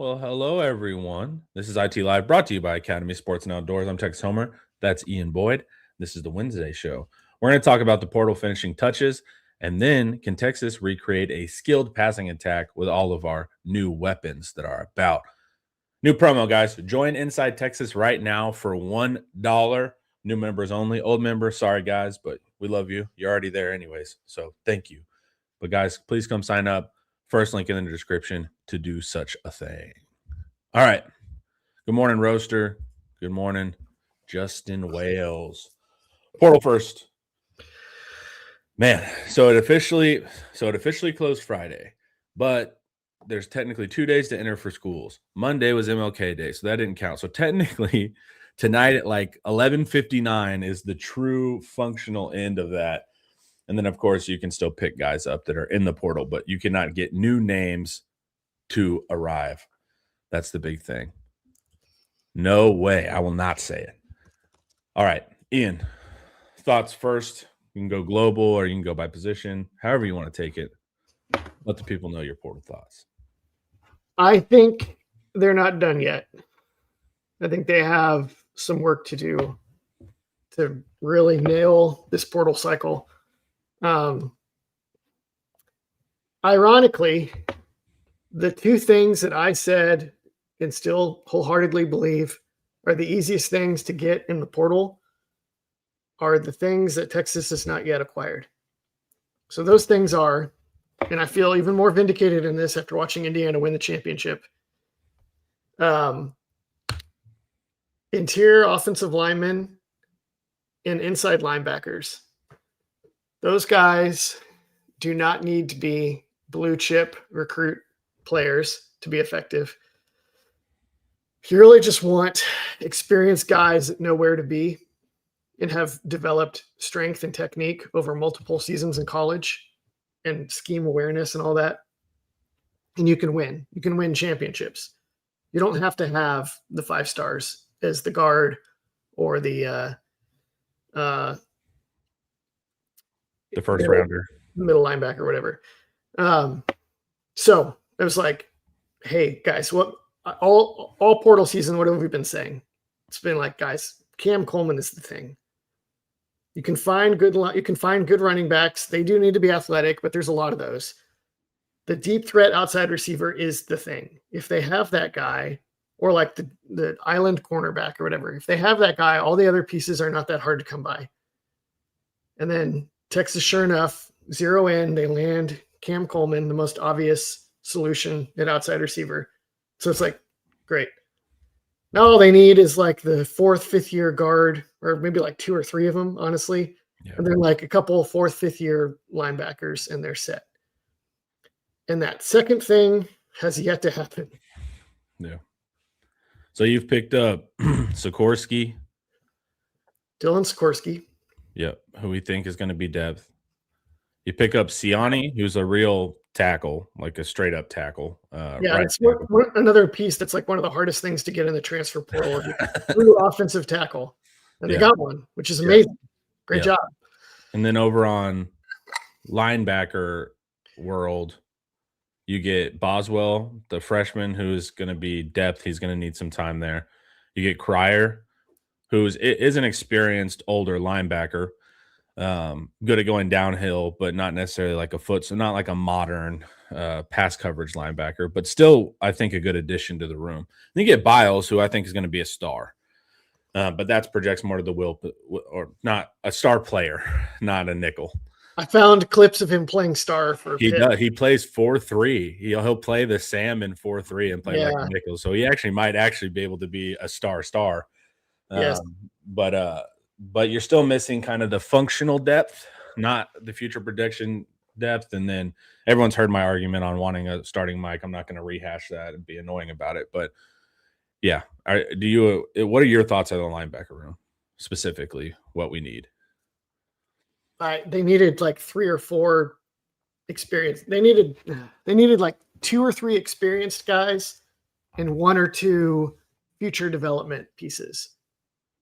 Well, hello everyone. This is IT Live brought to you by Academy Sports and Outdoors. I'm Tex Homer. That's Ian Boyd. This is the Wednesday show. We're going to talk about the portal finishing touches and then can Texas recreate a skilled passing attack with all of our new weapons that are about. New promo, guys. Join Inside Texas right now for $1. New members only. Old members, sorry guys, but we love you. You're already there anyways, so thank you. But guys, please come sign up. First link in the description to do such a thing. All right. Good morning, Roaster. Good morning, Justin Wales. Portal first. Man, so it officially closed Friday, but there's technically 2 days to enter for schools. Monday was MLK Day, so that didn't count. So technically, tonight at like 11:59 is the true functional end of that. And then, of course, you can still pick guys up that are in the portal, but you cannot get new names to arrive. That's the big thing. No way. I will not say it. All right, Ian, thoughts first. You can go global or you can go by position, however you want to take it. Let the people know your portal thoughts. I think they're not done yet. I think they have some work to do to really nail this portal cycle. Ironically, the two things that I said and still wholeheartedly believe are the easiest things to get in the portal are the things that Texas has not yet acquired. So those things are, and I feel even more vindicated in this after watching Indiana win the championship, interior offensive linemen and inside linebackers. Those guys do not need to be blue chip recruit players to be effective. You really just want experienced guys that know where to be and have developed strength and technique over multiple seasons in college and scheme awareness and all that. And you can win. You can win championships. You don't have to have the 5 stars as the guard or the first rounder, middle linebacker, whatever. So it was like, hey guys, what all portal season, what have we been saying? It's been like, guys, Cam Coleman is the thing. You can find good running backs. They do need to be athletic, but there's a lot of those. The deep threat outside receiver is the thing. If they have that guy, or like the island cornerback or whatever, if they have that guy, all the other pieces are not that hard to come by. And then Texas, sure enough, zero in, they land Cam Coleman, the most obvious solution at outside receiver. So it's like, great. Now all they need is like the 4th, 5th year guard, or maybe like 2 or 3 of them, honestly. Yeah. And then like a couple 4th, 5th year linebackers, and they're set. And that second thing has yet to happen. Yeah. So you've picked up Sikorsky. Dylan Sikorsky. Yep, who we think is going to be depth. You pick up Siani, who's a real tackle, like a straight-up tackle. It's another piece that's like one of the hardest things to get in the transfer portal. True offensive tackle. And they got one, which is amazing. Great job. And then over on linebacker world, you get Boswell, the freshman, who's going to be depth. He's going to need some time there. You get Cryer, who is an experienced older linebacker, good at going downhill, but not necessarily like a foot, so not like a modern pass coverage linebacker, but still, I think, a good addition to the room. Then you get Biles, who I think is going to be a star, but that projects more to the will, or not a star player, not a nickel. I found clips of him playing star for Pitt. He plays 4-3. He'll play the Sam in 4-3 and play like a nickel, so he might be able to be a star. Yes. But you're still missing kind of the functional depth, not the future prediction depth. And then everyone's heard my argument on wanting a starting mic. I'm not going to rehash that and be annoying about it. But yeah, what are your thoughts on the linebacker room, specifically what we need? They needed like 3 or 4 experienced. They needed like 2 or 3 experienced guys and 1 or 2 future development pieces.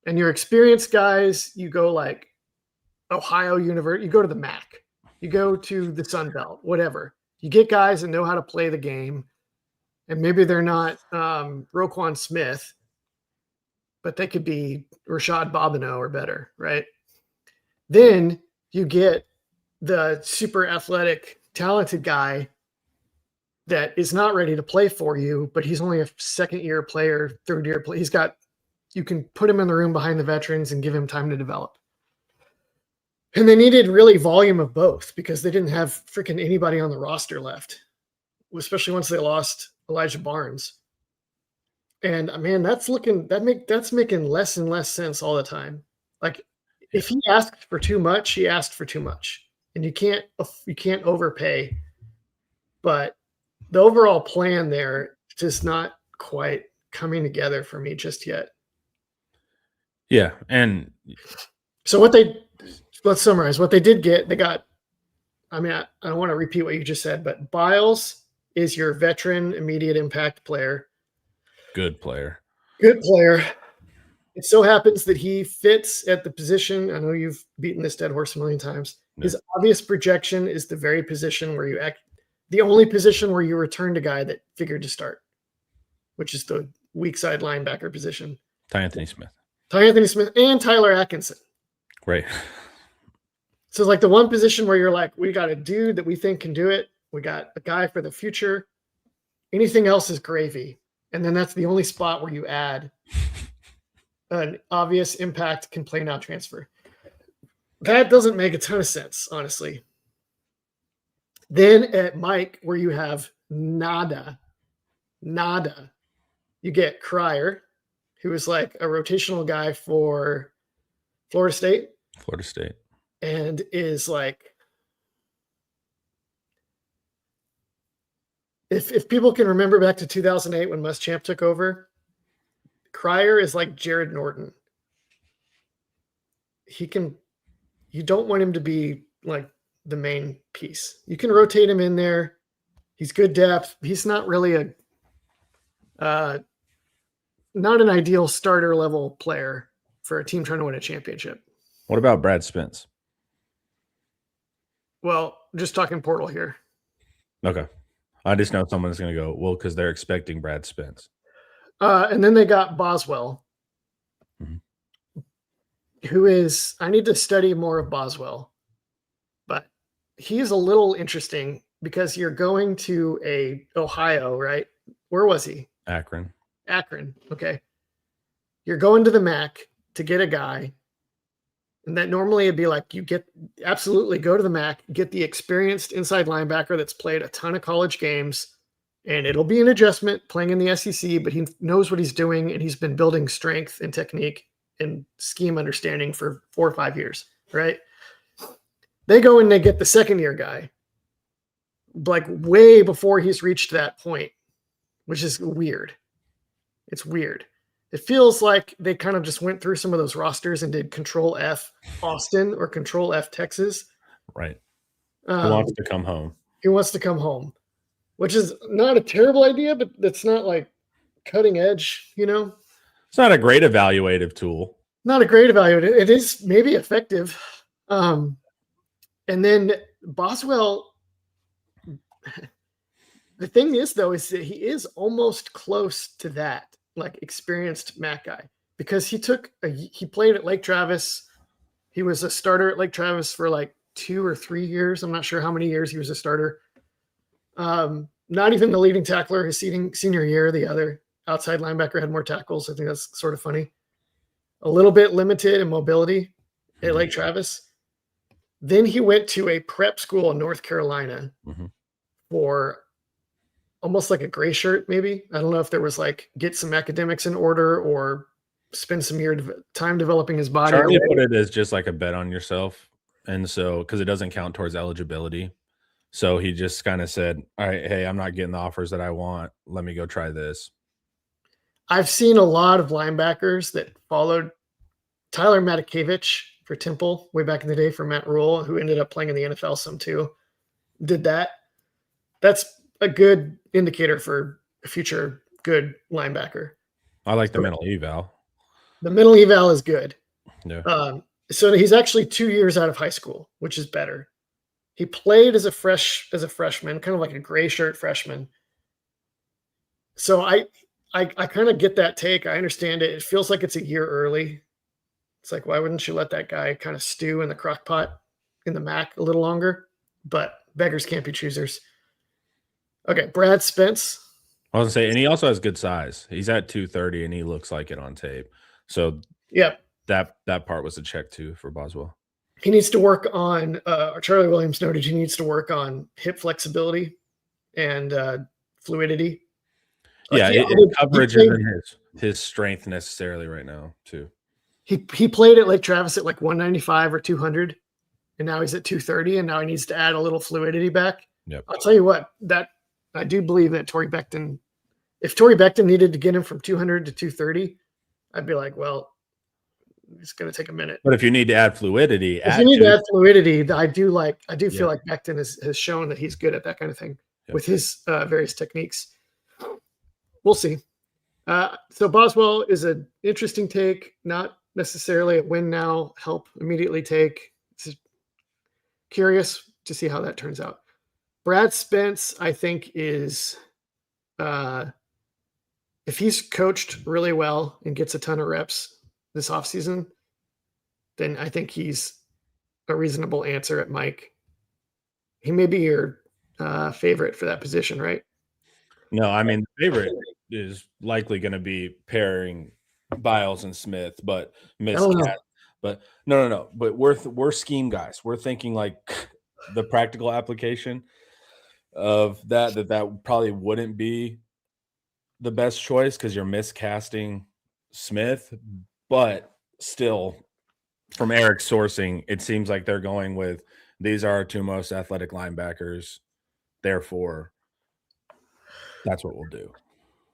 And your experienced guys, you go like Ohio University, you go to the MAC, you go to the Sun Belt, whatever. You get guys that know how to play the game and maybe they're not Roquan Smith, but they could be Rashad Bobineau or better, right? Then you get the super athletic, talented guy that is not ready to play for you, but he's only a second-year player, third-year player. You can put him in the room behind the veterans and give him time to develop. And they needed really volume of both because they didn't have freaking anybody on the roster left, especially once they lost Elijah Barnes. And man, that's making less and less sense all the time. Like if he asked for too much, he asked for too much, and you can't overpay. But the overall plan there is just not quite coming together for me just yet. Yeah, and so let's summarize what they did get. They got. I mean, I don't want to repeat what you just said, but Biles is your veteran, immediate impact player. Good player. It so happens that he fits at the position. I know you've beaten this dead horse a million times. No. His obvious projection is the very position where the only position where you returned a guy that figured to start, which is the weak side linebacker position. Ty Anthony Smith and Tyler Atkinson. Right. So it's like the one position where you're like, we got a dude that we think can do it. We got a guy for the future. Anything else is gravy. And then that's the only spot where you add an obvious impact can play now transfer. That doesn't make a ton of sense, honestly. Then at Mike, where you have nada, you get Cryer, who is like a rotational guy for Florida State. And is like, if people can remember back to 2008 when Muschamp took over, Cryer is like Jared Norton. You don't want him to be like the main piece. You can rotate him in there. He's good depth. He's not really not an ideal starter level player for a team trying to win a championship. What about Brad Spence? Well, just talking portal here. Okay. I just know someone's going to go, well, because they're expecting Brad Spence. And then they got Boswell, who is, I need to study more of Boswell, but he's a little interesting because you're going to Ohio, right? Where was he? Akron. Okay. You're going to the MAC to get a guy. And that normally it'd be like, absolutely go to the MAC, get the experienced inside linebacker that's played a ton of college games, and it'll be an adjustment playing in the SEC, but he knows what he's doing, and he's been building strength and technique and scheme understanding for 4 or 5 years, right? They go and they get the second-year guy, like way before he's reached that point, which is weird. It's weird. It feels like they kind of just went through some of those rosters and did Control F Austin or Control F Texas. Right. He wants to come home. Which is not a terrible idea, but that's not like cutting edge, It's not a great evaluative tool. Not a great evaluative. It is maybe effective. And then Boswell, the thing is, though, is that he is almost close to that. Like experienced MAC guy, because he played at Lake Travis. He was a starter at Lake Travis for like 2 or 3 years. I'm not sure how many years he was a starter. Not even the leading tackler his senior year. The other outside linebacker had more tackles. I think that's sort of funny. A little bit limited in mobility at Lake Travis. Then he went to a prep school in North Carolina for almost like a gray shirt, maybe. I don't know if there was like get some academics in order or spend some time developing his body. Charlie put it as just like a bet on yourself. And so, because it doesn't count towards eligibility. So he just kind of said, all right, hey, I'm not getting the offers that I want. Let me go try this. I've seen a lot of linebackers that followed Tyler Matakevich for Temple way back in the day for Matt Rule, who ended up playing in the NFL some too. Did that. That's a good indicator for a future good linebacker. I like the mental eval. The mental eval is good. Yeah. So he's actually 2 years out of high school, which is better. He played as a freshman, kind of like a gray shirt freshman. So I kind of get that take. I understand it. It feels like it's a year early. It's like, why wouldn't you let that guy kind of stew in the crock pot in the MAC a little longer? But beggars can't be choosers. Okay, Brad Spence. I was gonna say, and he also has good size. He's at 230, and he looks like it on tape. So Yep. that part was a check too for Boswell. He needs to work on, Charlie Williams noted he needs to work on hip flexibility and fluidity. Yeah, coverage isn't his strength necessarily right now, too. He played at Lake Travis at like 195 or 200, and now he's at 230, and now he needs to add a little fluidity back. Yep. I'll tell you what, that I do believe that Torrey Becton, if Torrey Becton needed to get him from 200 to 230, I'd be like, well, it's going to take a minute. But if you need to add fluidity, I do feel like Becton has shown that he's good at that kind of thing with his various techniques. We'll see. So Boswell is an interesting take, not necessarily a win now, help immediately take. It's curious to see how that turns out. Brad Spence, I think, is if he's coached really well and gets a ton of reps this offseason, then I think he's a reasonable answer at Mike. He may be your favorite for that position, right? No, I mean, the favorite is likely going to be pairing Biles and Smith, but but no. But we're scheme guys. We're thinking like the practical application of that probably wouldn't be the best choice because you're miscasting Smith, but still from Eric's sourcing, it seems like they're going with these are our two most athletic linebackers. Therefore, that's what we'll do.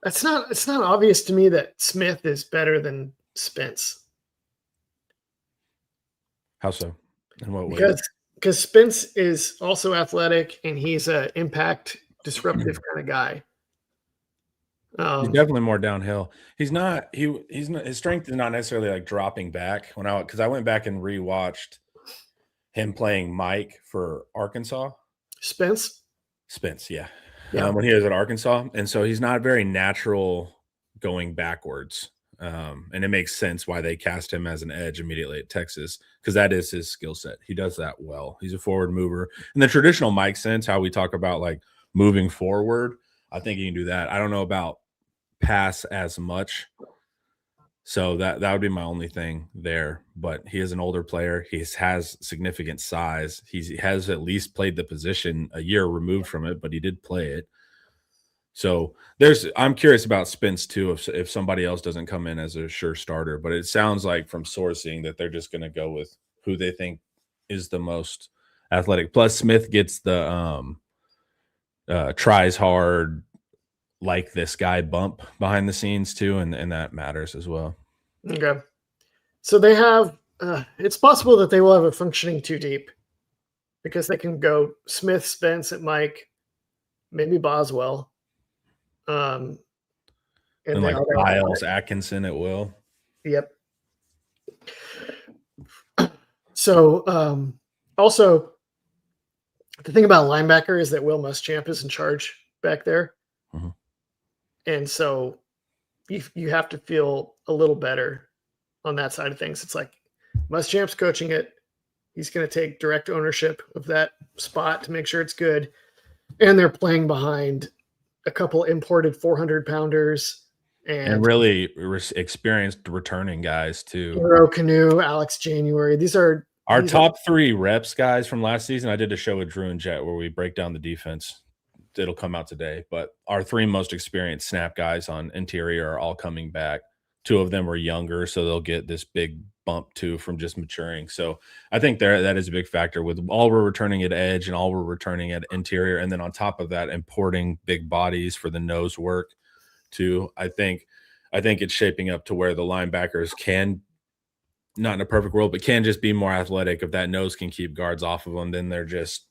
It's not obvious to me that Smith is better than Spence. How so? In what way? Because Spence is also athletic and he's an impact disruptive kind of guy. He's definitely more downhill. He's not. His strength is not necessarily like dropping back. Because I went back and rewatched him playing Mike for Arkansas. Spence, yeah. When he was at Arkansas, and so he's not very natural going backwards. And it makes sense why they cast him as an edge immediately at Texas because that is his skill set. He does that well. He's a forward mover. In the traditional Mike sense, how we talk about like moving forward, I think he can do that. I don't know about pass as much. So that would be my only thing there. But he is an older player. He has significant size. He has at least played the position a year removed from it, but he did play it. So I'm curious about Spence too, if somebody else doesn't come in as a sure starter. But it sounds like from sourcing that they're just going to go with who they think is the most athletic. Plus, Smith gets the tries hard, like this guy bump behind the scenes too, and that matters as well. Okay. So they have it's possible that they will have a functioning two deep because they can go Smith, Spence at Mike, maybe Boswell. And like Biles, Atkinson at will. Yep. So also the thing about linebacker is that Will Muschamp is in charge back there. Mm-hmm. And so you have to feel a little better on that side of things. It's like Muschamp's coaching it. He's going to take direct ownership of that spot to make sure it's good. And they're playing behind a couple imported 400-pounders and really experienced returning guys too. Hero Canoe, Alex January. These are our top 3 reps guys from last season. I did a show with Drew and Jet where we break down the defense. It'll come out today, but our 3 most experienced snap guys on interior are all coming back. 2 of them are younger, so they'll get this big bump too from just maturing. So I think that is a big factor with all we're returning at edge and all we're returning at interior. And then on top of that, importing big bodies for the nose work too. I think it's shaping up to where the linebackers can, not in a perfect world, but can just be more athletic. If that nose can keep guards off of them, then they're just,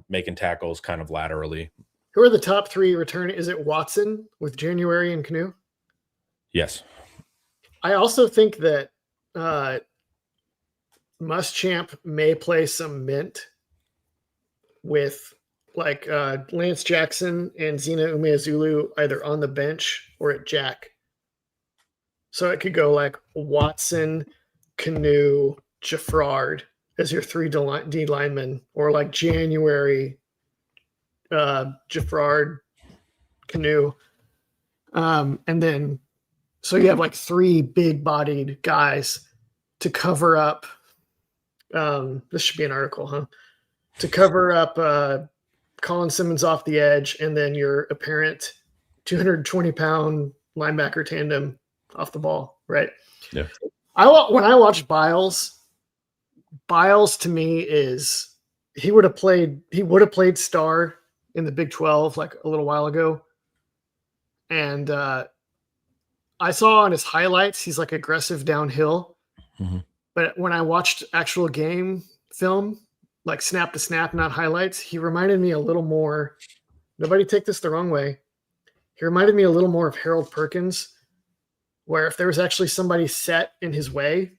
making tackles kind of laterally. Who are the top 3 return? Is it Watson with January and Canoe? Yes. I also think that Muschamp may play some mint with like Lance Jackson and Zena Umeazulu either on the bench or at jack. So it could go like Watson, Canoe, Jaffrard as your 3 D linemen, or like January, Jaffrard, Canoe. And then, so you have like 3 big-bodied guys to cover up. This should be an article, huh? To cover up Colin Simmons off the edge, and then your apparent 220-pound linebacker tandem off the ball, right? Yeah. When I watched Biles to me is he would have played star in the Big 12 like a little while ago. And I saw on his highlights, he's like aggressive downhill. Mm-hmm. But when I watched actual game film, like snap to snap, not highlights, he reminded me a little more. Nobody take this the wrong way. He reminded me a little more of Harold Perkins, where if there was actually somebody set in his way,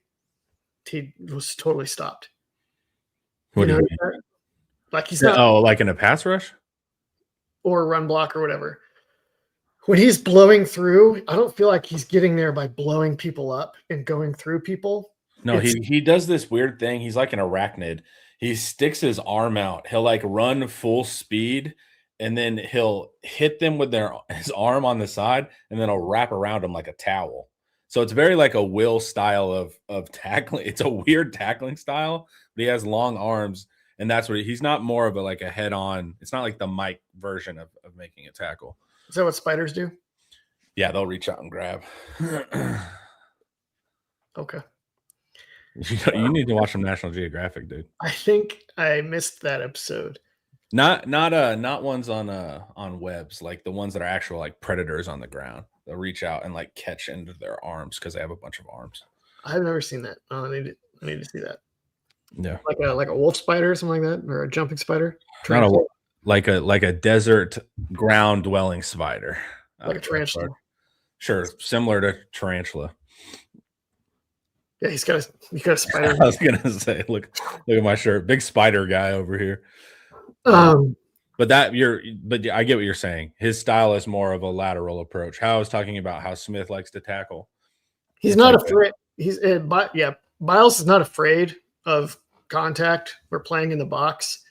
he was totally stopped. What do you mean? Like he's not. Oh, like in a pass rush? Or a run block or whatever. When he's blowing through, I don't feel like he's getting there by blowing people up and going through people. No, he does this weird thing. He's like an arachnid. He sticks his arm out. He'll like run full speed, and then he'll hit them with his arm on the side, and then he'll wrap around them like a towel. So it's very like a Will style of tackling. It's a weird tackling style, but he has long arms, and that's what he's not more of a head on. It's not like the Mike version of making a tackle. Is that what spiders do? Yeah, they'll reach out and grab. Okay. You need to watch some National Geographic, dude. I think I missed that episode. Not ones on webs, like the ones that are actual like predators on the ground. They'll reach out and like catch into their arms because they have a bunch of arms. I've never seen that. Oh, I need to see that. Yeah, like a wolf spider or something like that, or a jumping spider. Not a like a desert ground dwelling spider, like a tarantula. Sure, similar to tarantula. Yeah, he's got a spider. I was gonna say, look at my shirt, big spider guy over here. But I get what you're saying. His style is more of a lateral approach. How I was talking about how Smith likes to tackle. He's not afraid. Biles is not afraid of contact or playing in the box,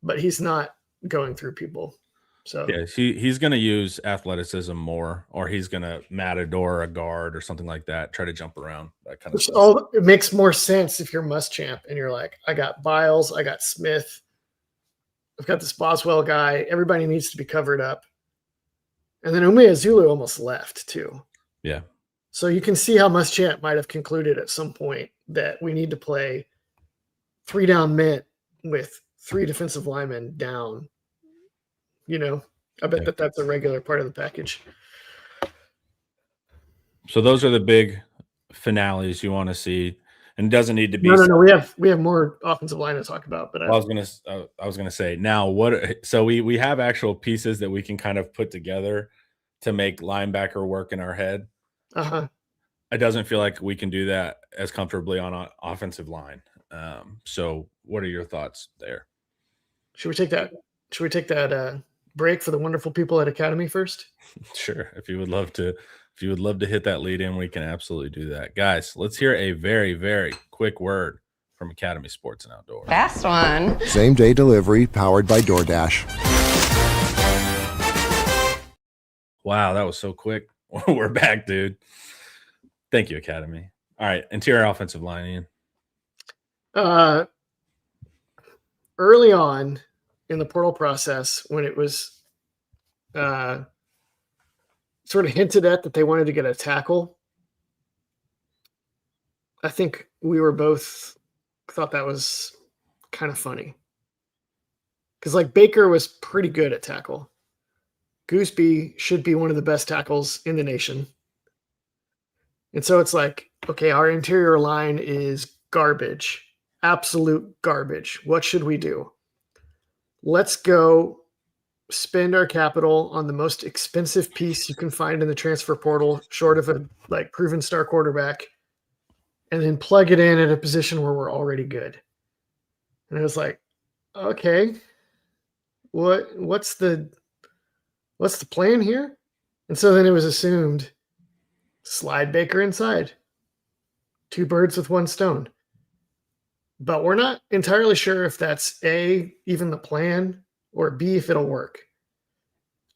but he's not going through people. So yeah, he's going to use athleticism more, or he's going to matador a guard or something like that, try to jump around, that kind of stuff. It makes more sense if you're Muschamp and you're like, I got Biles, I got Smith, I've got this Boswell guy. Everybody needs to be covered up. And then Umeazulu almost left too. Yeah. So you can see how Muschamp might have concluded at some point that we need to play 3 down mint with 3 defensive linemen down. I bet that's a regular part of the package. So those are the big finales you want to see, and it doesn't need to be. No. We have more offensive line to talk about. But I was gonna say now what. So we have actual pieces that we can kind of put together to make linebacker work in our head. It doesn't feel like we can do that as comfortably on an offensive line. So what are your thoughts there? Should we take that break for the wonderful people at Academy first? Sure. If you would love to hit that lead in, we can absolutely do that. Guys, let's hear a very, very quick word from Academy Sports and Outdoors. Fast one. Same day delivery powered by DoorDash. Wow, that was so quick. We're back, dude. Thank you, Academy. All right, interior offensive line, Ian. Early on in the portal process, when it was sort of hinted at that they wanted to get a tackle, I think we were both thought that was kind of funny. Because Baker was pretty good at tackle. Gooseby should be one of the best tackles in the nation. And so it's like, okay, our interior line is garbage. Absolute garbage. What should we do? Let's go spend our capital on the most expensive piece you can find in the transfer portal, short of a proven star quarterback, and then plug it in at a position where we're already good. And it was like, okay, what's the plan here? And so then it was assumed slide Baker inside. 2 birds with 1 stone. But we're not entirely sure if that's A, even the plan, or B, if it'll work.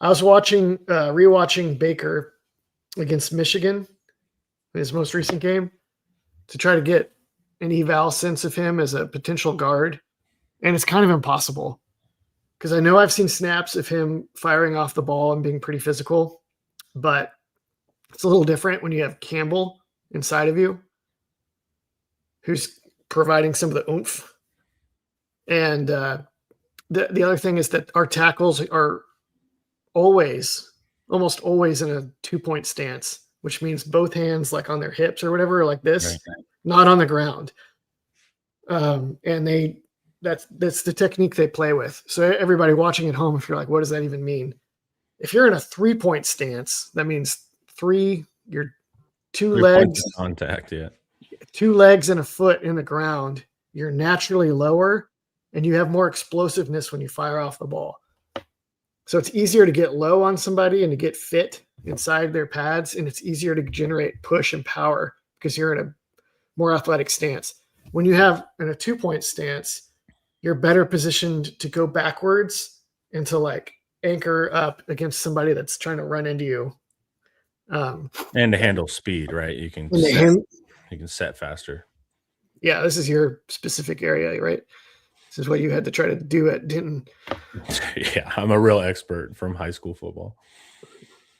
I was rewatching Baker against Michigan, his most recent game, to try to get an eval sense of him as a potential guard. And it's kind of impossible because I know I've seen snaps of him firing off the ball and being pretty physical, but it's a little different when you have Campbell inside of you, who's providing some of the oomph. And the other thing is that our tackles are almost always in a 2-point stance, which means both hands like on their hips or whatever, like this, right. Not on the ground. And that's the technique they play with. So everybody watching at home, if you're like, what does that even mean? If you're in a 3-point stance, that means your 2 legs contact, yeah. 2 legs and a foot in the ground. You're naturally lower and you have more explosiveness when you fire off the ball. So it's easier to get low on somebody and to get fit inside their pads, and it's easier to generate push and power because you're in a more athletic stance. When you have in a 2-point stance, you're better positioned to go backwards and to like anchor up against somebody that's trying to run into you. And to handle speed, right? You can set faster. Yeah, this is your specific area, right? This is what you had to try to do at Denton. Yeah, I'm a real expert from high school football.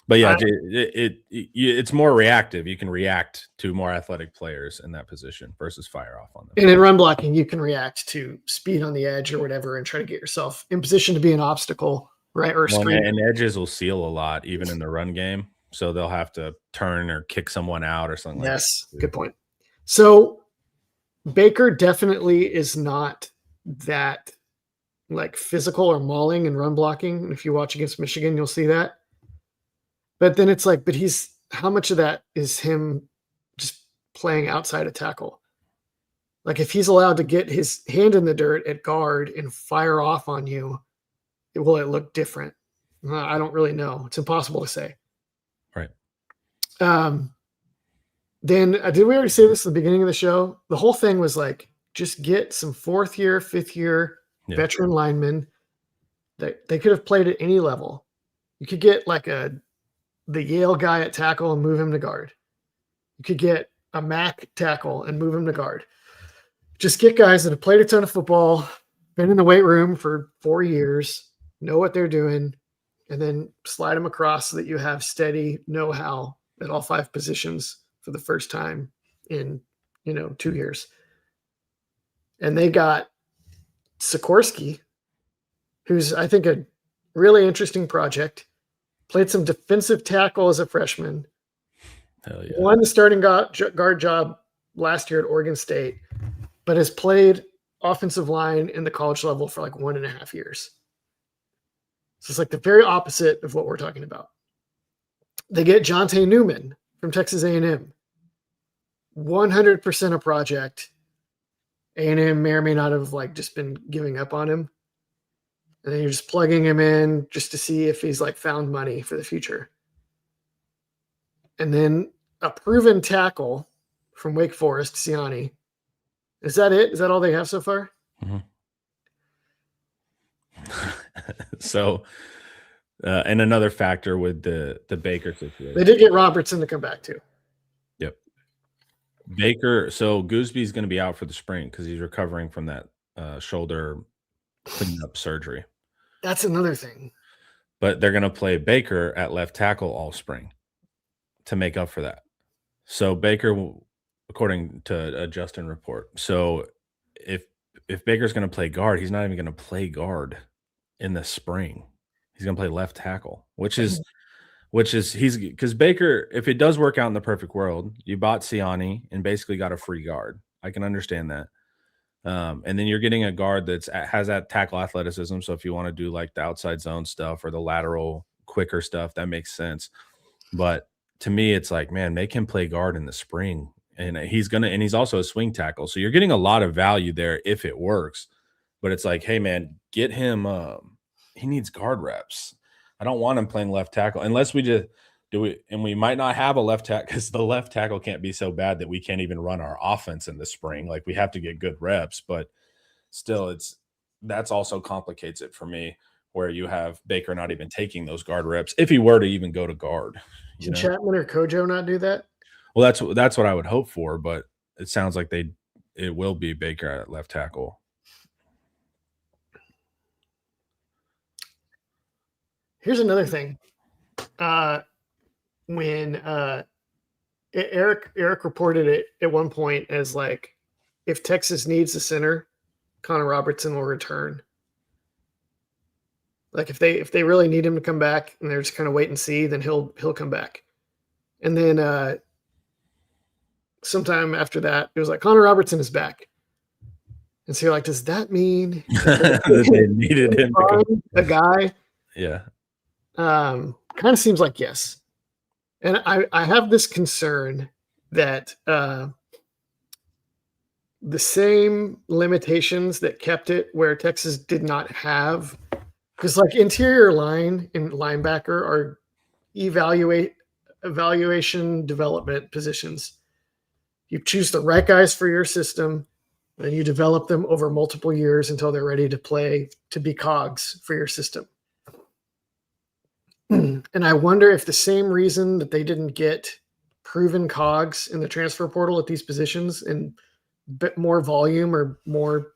But yeah, it's more reactive. You can react to more athletic players in that position versus fire off on them. And in run blocking, you can react to speed on the edge or whatever and try to get yourself in position to be an obstacle, right? Or screen. And edges will seal a lot, even in the run game. So they'll have to turn or kick someone out or something like that. Yes, good point. So Baker definitely is not that like physical or mauling and run blocking. And if you watch against Michigan, you'll see that. But then it's like, how much of that is him just playing outside a tackle? Like if he's allowed to get his hand in the dirt at guard and fire off on you, will it look different? I don't really know. It's impossible to say. Right. Then did we already say this at the beginning of the show? The whole thing was like, just get some 4th year, 5th year veteran linemen that they could have played at any level. You could get like the Yale guy at tackle and move him to guard. You could get a MAC tackle and move him to guard. Just get guys that have played a ton of football, been in the weight room for 4 years, know what they're doing, and then slide them across so that you have steady know-how at all 5 positions for the first time in 2 years. And they got Sikorsky, who's, I think, a really interesting project. Played some defensive tackle as a freshman. Hell yeah. Won the starting guard job last year at Oregon State, but has played offensive line in the college level for like 1.5 years. So it's like the very opposite of what we're talking about. They get Jonte Newman from Texas A&M. 100% a project. A&M may or may not have like just been giving up on him. And then you're just plugging him in just to see if he's like found money for the future. And then a proven tackle from Wake Forest, Siani. Is that it? Is that all they have so far? Mm-hmm. So, and another factor with the Baker situation. They did get Robertson to come back too. Yep. Baker. So Goosby's going to be out for the spring because he's recovering from that shoulder cleanup surgery. That's another thing. But they're going to play Baker at left tackle all spring to make up for that. So Baker, according to a Justin report, so if Baker's going to play guard, he's not even going to play guard in the spring. He's going to play left tackle, which is because Baker, if it does work out in the perfect world, you bought Siani and basically got a free guard. I can understand that. And then you're getting a guard has that tackle athleticism. So if you want to do like the outside zone stuff or the lateral quicker stuff, that makes sense. But to me, it's like, man, make him play guard in the spring. And he's also a swing tackle. So you're getting a lot of value there if it works. But it's like, hey, man, get him. he needs guard reps. I don't want him playing left tackle unless we just do it. And we might not have a left tackle because the left tackle can't be so bad that we can't even run our offense in the spring. Like we have to get good reps, but still that's also complicates it for me where you have Baker not even taking those guard reps if he were to even go to guard. Can Chapman or Kojo not do that? Well, that's what I would hope for, but it sounds like it will be Baker at left tackle. Here's another thing. When Eric reported it at one point as like, if Texas needs a center, Connor Robertson will return. Like if they really need him to come back and they're just kind of wait and see, then he'll come back. And then sometime after that, it was like Connor Robertson is back. And so you're like, does that mean that they needed him to come? A guy? Yeah. Kind of seems like yes. And I have this concern that the same limitations that kept it where Texas did not have, because like interior line and linebacker are evaluation development positions. You choose the right guys for your system, and you develop them over multiple years until they're ready to be cogs for your system. And I wonder if the same reason that they didn't get proven cogs in the transfer portal at these positions and a bit more volume or more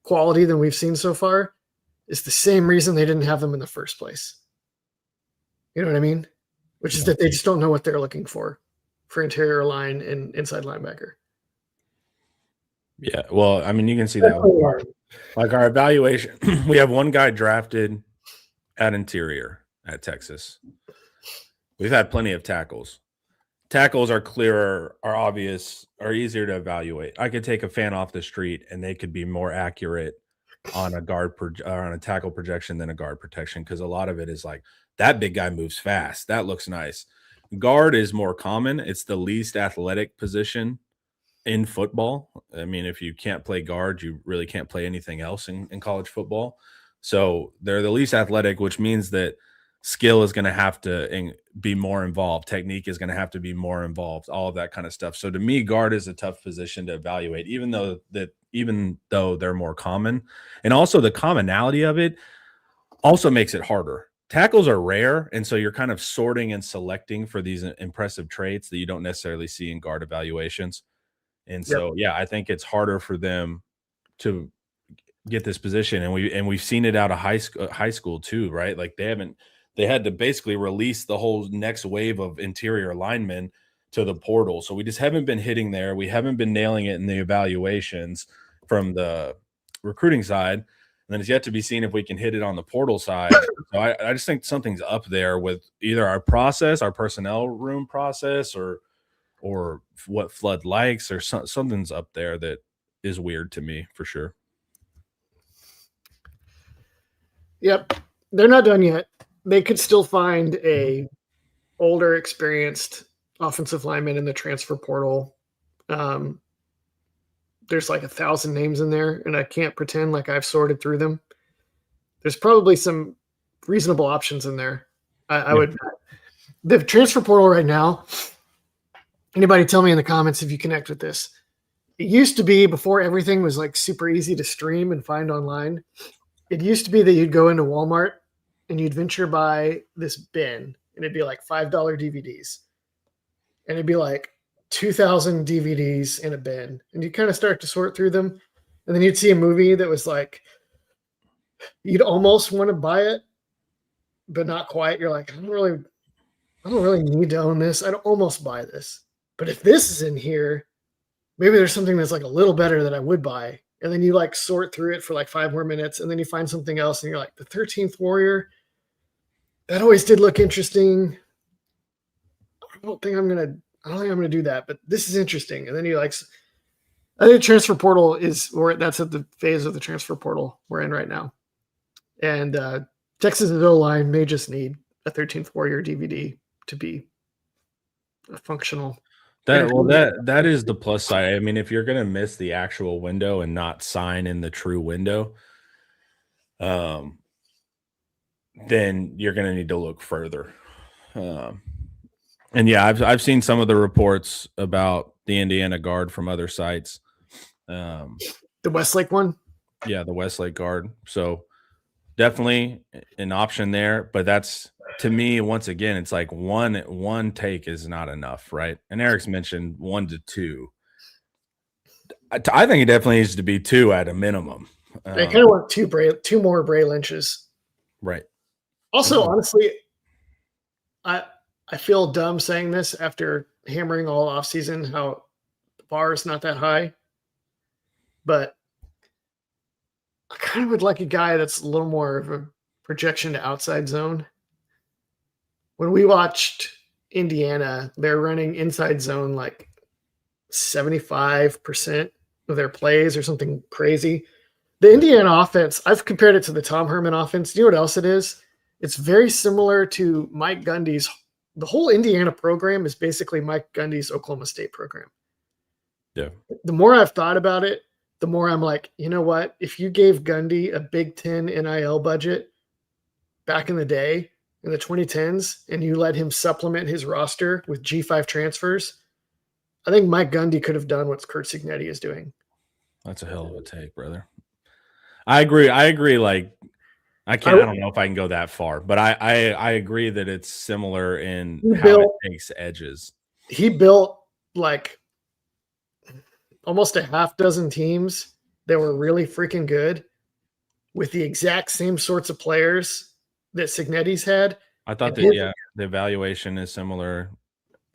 quality than we've seen so far is the same reason they didn't have them in the first place. You know what I mean? Which is that they just don't know what they're looking for interior line and inside linebacker. Yeah. Well, I mean, you can see that with our evaluation. We have one guy drafted at interior at Texas. We've had plenty of tackles. Tackles are clearer, are obvious, are easier to evaluate. I could take a fan off the street and they could be more accurate on a on a tackle projection than a guard protection, because a lot of it is like that big guy moves fast. That looks nice. Guard is more common. It's the least athletic position in football. I mean, if you can't play guard, you really can't play anything else in college football. So they're the least athletic, which means that skill is going to have to be more involved. Technique is going to have to be more involved, all of that kind of stuff. So to me, guard is a tough position to evaluate, even though they're more common. And also the commonality of it also makes it harder. Tackles are rare, and so you're kind of sorting and selecting for these impressive traits that you don't necessarily see in guard evaluations. And so, yeah, I think it's harder for them to get this position. And we've seen it out of high school too, right? Like they had to basically release the whole next wave of interior linemen to the portal. So we just haven't been hitting there. We haven't been nailing it in the evaluations from the recruiting side. And then it's yet to be seen if we can hit it on the portal side. So I just think something's up there with either our process, our personnel room process, or what Flood likes, or something's up there that is weird to me for sure. Yep. They're not done yet. They could still find a older, experienced offensive lineman in the transfer portal. There's like 1,000 names in there, and I can't pretend like I've sorted through them. There's probably some reasonable options in there. I would. The transfer portal right now, anybody tell me in the comments if you connect with this. It used to be, before everything was like super easy to stream and find online, it used to be that you'd go into Walmart and you'd venture by this bin, and it'd be like $5 DVDs. And it'd be like 2,000 DVDs in a bin, and you kind of start to sort through them, and then you'd see a movie that was like, you'd almost want to buy it, but not quite. You're like, I don't really need to own this. I'd almost buy this, but if this is in here, maybe there's something that's like a little better that I would buy. And then you like sort through it for like 5 more minutes, and then you find something else, and you're like, the 13th Warrior, that always did look interesting. I don't think I'm gonna do that, but this is interesting. And then you like, I think transfer portal is where that's at the phase of the transfer portal we're in right now. And Texas O-line may just need a 13th Warrior DVD to be a functional. That is the plus side. I mean, if you're gonna miss the actual window and not sign in the true window, then you're going to need to look further. And yeah, I've seen some of the reports about the Indiana guard from other sites. The Westlake one? Yeah, the Westlake guard. So definitely an option there, but that's, to me, once again, it's like one take is not enough, right? And Eric's mentioned 1 to 2. I think it definitely needs to be 2 at a minimum. I kind of want two more Bray Lynches. Right. Also, honestly, I feel dumb saying this after hammering all offseason how the bar is not that high, but I kind of would like a guy that's a little more of a projection to outside zone. When we watched Indiana, they're running inside zone like 75% of their plays or something crazy. The Indiana offense, I've compared it to the Tom Herman offense. Do you know what else it is? It's very similar to Mike Gundy's. The whole Indiana program is basically Mike Gundy's Oklahoma State program. Yeah. The more I've thought about it, the more I'm like, you know what? If you gave Gundy a Big Ten NIL budget back in the day, in the 2010s, and you let him supplement his roster with G5 transfers, I think Mike Gundy could have done what Curt Cignetti is doing. That's a hell of a take, brother. I agree. Like, I don't know if I can go that far, but I agree that it's similar in how it takes edges. He built like almost a half dozen teams that were really freaking good with the exact same sorts of players that Cignetti's had. I thought the evaluation is similar.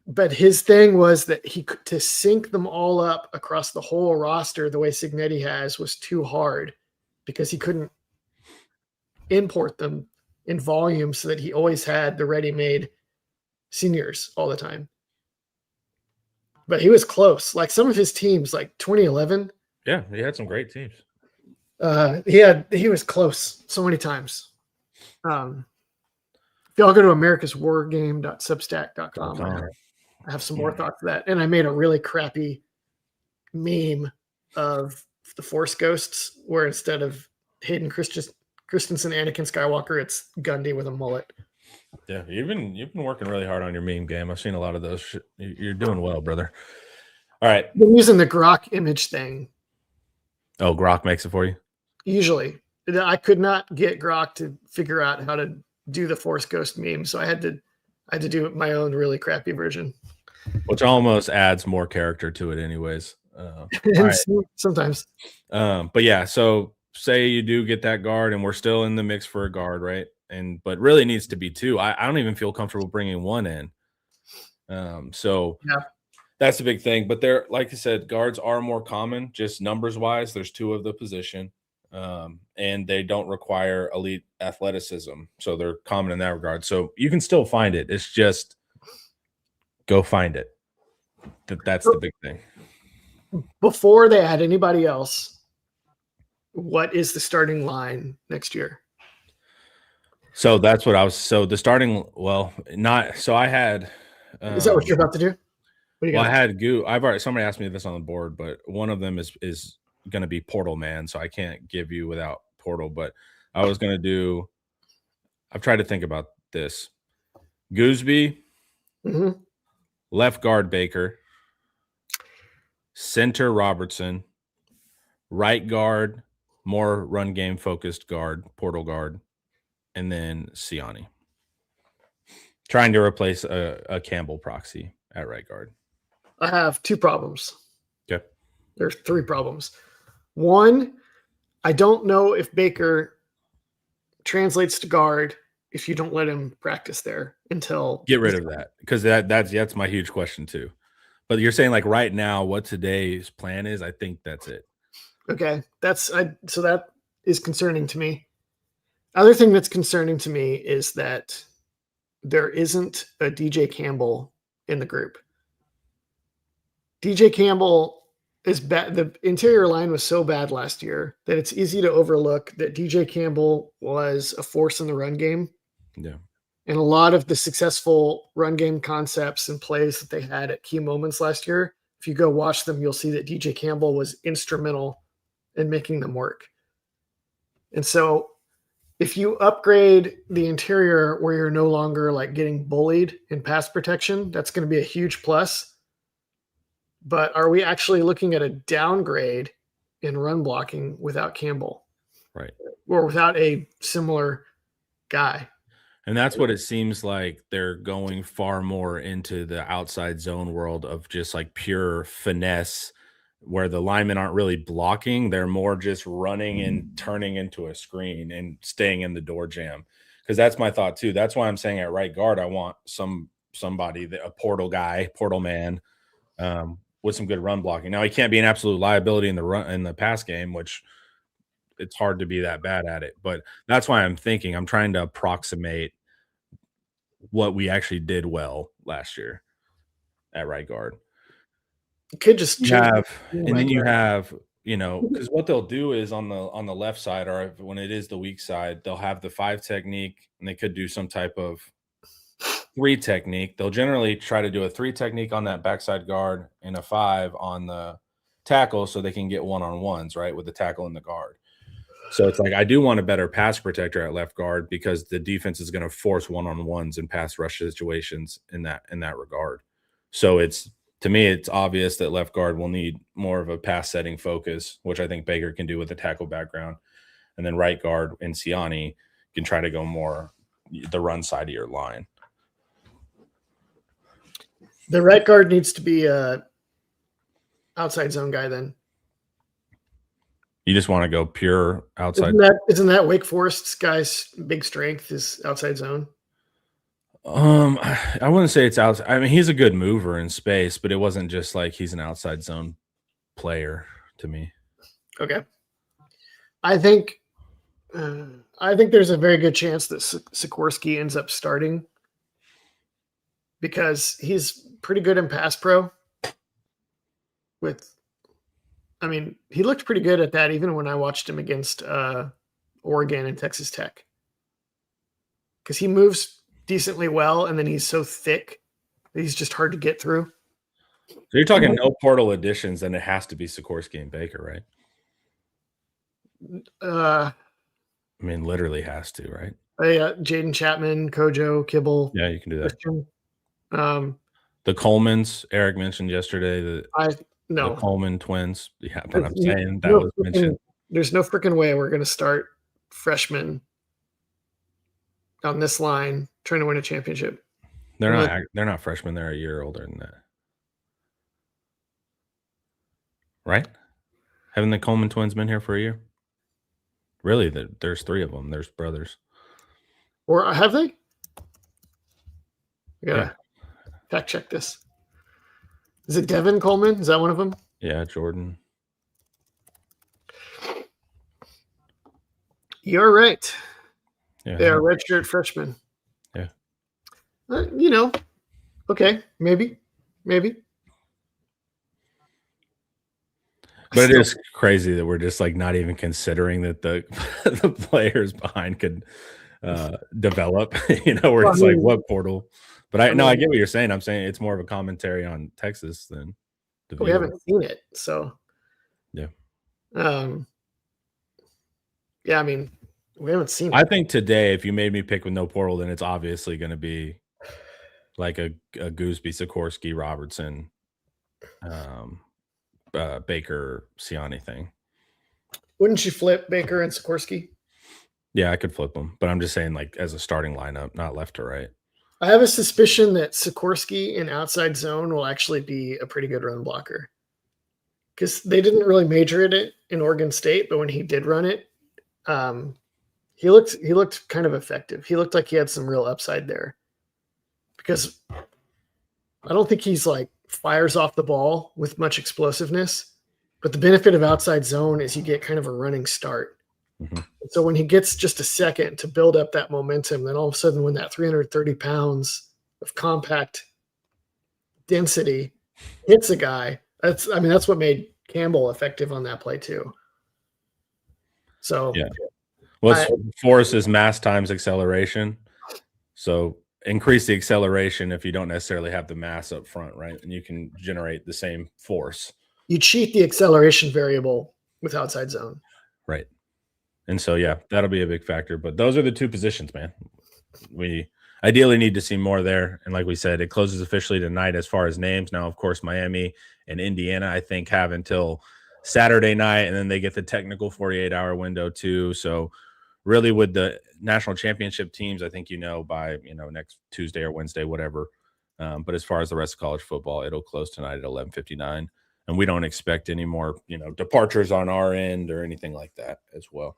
But his thing was that he could, to sync them all up across the whole roster the way Cignetti has was too hard because he couldn't import them in volume so that he always had the ready-made seniors all the time. But he was close. Like some of his teams, like 2011. Yeah, he had some great teams. He was close so many times. If y'all go to americaswargame.substack.com, I have some more thoughts to that. And I made a really crappy meme of the Force Ghosts where instead of Hayden Christensen, Anakin Skywalker, it's Gundy with a mullet. Yeah, you've been working really hard on your meme game. I've seen a lot of those. You're doing well, brother. All right. I've been using the Grok image thing. Oh, Grok makes it for you? Usually. I could not get Grok to figure out how to do the Force Ghost meme, so I had to do my own really crappy version. Which almost adds more character to it anyways. Right. Sometimes. But yeah, so say you do get that guard and we're still in the mix for a guard, right? But really needs to be 2. I don't even feel comfortable bringing 1 in. So yeah, that's a big thing. But there, like I said, guards are more common, just numbers wise. There's 2 of the position, and they don't require elite athleticism, so they're common in that regard. So you can still find it. It's just go find it. That's the big thing. Before they add anybody else, what is the starting line next year? So that's what I was. So the starting, well, not. So I had. Is that what you're about to do? What do you got? I had somebody asked me this on the board, but one of them is going to be Portal Man, so I can't give you without Portal. But I was going to do. I've tried to think about this. Gooseby, left guard Baker, center Robertson, right guard, more run game focused guard, Portal guard, and then Siani. Trying to replace a Campbell proxy at right guard. I have 2 problems. Okay. There's 3 problems. 1, I don't know if Baker translates to guard if you don't let him practice there until get rid of that, because that's my huge question too. But you're saying like right now what today's plan is, I think that's it. Okay. So that is concerning to me. Other thing that's concerning to me is that there isn't a DJ Campbell in the group. DJ Campbell is bad. The interior line was so bad last year that it's easy to overlook that DJ Campbell was a force in the run game. Yeah. And a lot of the successful run game concepts and plays that they had at key moments last year, if you go watch them, you'll see that DJ Campbell was instrumental in making them work. And so if you upgrade the interior where you're no longer like getting bullied in pass protection, that's going to be a huge plus. But are we actually looking at a downgrade in run blocking without Campbell? Right. Or without a similar guy? And that's what it seems like they're going far more into the outside zone world of just like pure finesse, where the linemen aren't really blocking. They're more just running and turning into a screen and staying in the door jam. Because that's my thought too. That's why I'm saying at right guard, I want somebody, a portal guy, portal man, with some good run blocking. Now he can't be an absolute liability in the pass game, which it's hard to be that bad at it. But that's why I'm trying to approximate what we actually did well last year at right guard. You could just You change have, it. and then you have, because what they'll do is on the left side, or when it is the weak side, they'll have the 5 technique, and they could do some type of 3 technique. They'll generally try to do a 3 technique on that backside guard and a 5 on the tackle, so they can get one-on-ones, right, with the tackle and the guard. So it's like I do want a better pass protector at left guard because the defense is going to force one-on-ones in pass rush situations in that regard. So to me, it's obvious that left guard will need more of a pass setting focus, which I think Baker can do with a tackle background. And then right guard and Siani can try to go more the run side of your line. The right guard needs to be a outside zone guy then. You just want to go pure outside. Isn't that Wake Forest's guy's big strength is outside zone? I wouldn't say it's outside. I mean, he's a good mover in space, but it wasn't just like he's an outside zone player to me. Okay. I think there's a very good chance that Sikorsky ends up starting because he's pretty good in pass pro. He looked pretty good at that even when I watched him against Oregon and Texas Tech. Because he moves decently well, and then he's so thick that he's just hard to get through. So you're talking no portal additions, then it has to be Sikorsky and Baker, right? I mean, literally has to, right? Jaden Chapman, Kojo, Kibble. Yeah, you can do that. Christian. The Colemans, Eric mentioned yesterday the Coleman twins. Yeah, but I'm saying that was mentioned. There's no freaking way we're going to start freshmen on this line trying to win a championship. They're not freshmen. They're a year older than that, right? Haven't the Coleman twins been here for a year? Really, there's 3 of them. There's brothers. Or have they? Yeah. Fact check this. Is it Devin Coleman? Is that one of them? Yeah, Jordan. You're right. Yeah, they are redshirt freshmen. Yeah. Okay, maybe. But it is crazy that we're just like not even considering that the the players behind could develop. Where it's like what portal. But I get what you're saying. I'm saying it's more of a commentary on Texas than we haven't seen it, so yeah. Yeah, I mean, we haven't seen it. I think today, if you made me pick with no portal, then it's obviously going to be like a Gooseby, Sikorsky, Robertson, Baker, Siani thing. Wouldn't you flip Baker and Sikorsky? Yeah, I could flip them, but I'm just saying like as a starting lineup, not left to right. I have a suspicion that Sikorsky in outside zone will actually be a pretty good run blocker because they didn't really major in it in Oregon State, but when he did run it, he looked kind of effective. He looked like he had some real upside there because I don't think he's like fires off the ball with much explosiveness, but the benefit of outside zone is you get kind of a running start. Mm-hmm. So when he gets just a second to build up that momentum, then all of a sudden when that 330 pounds of compact density hits a guy, that's what made Campbell effective on that play too. So yeah. Well, force is mass times acceleration. So increase the acceleration if you don't necessarily have the mass up front, right? And you can generate the same force. You cheat the acceleration variable with outside zone. Right. And so, yeah, that'll be a big factor. But those are the two positions, man. We ideally need to see more there. And like we said, it closes officially tonight as far as names. Now, of course, Miami and Indiana, I think, have until Saturday night, and then they get the technical 48-hour window too. So really with the national championship teams, I think, by, next Tuesday or Wednesday, whatever. But as far as the rest of college football, it'll close tonight at 11:59. And we don't expect any more, departures on our end or anything like that as well.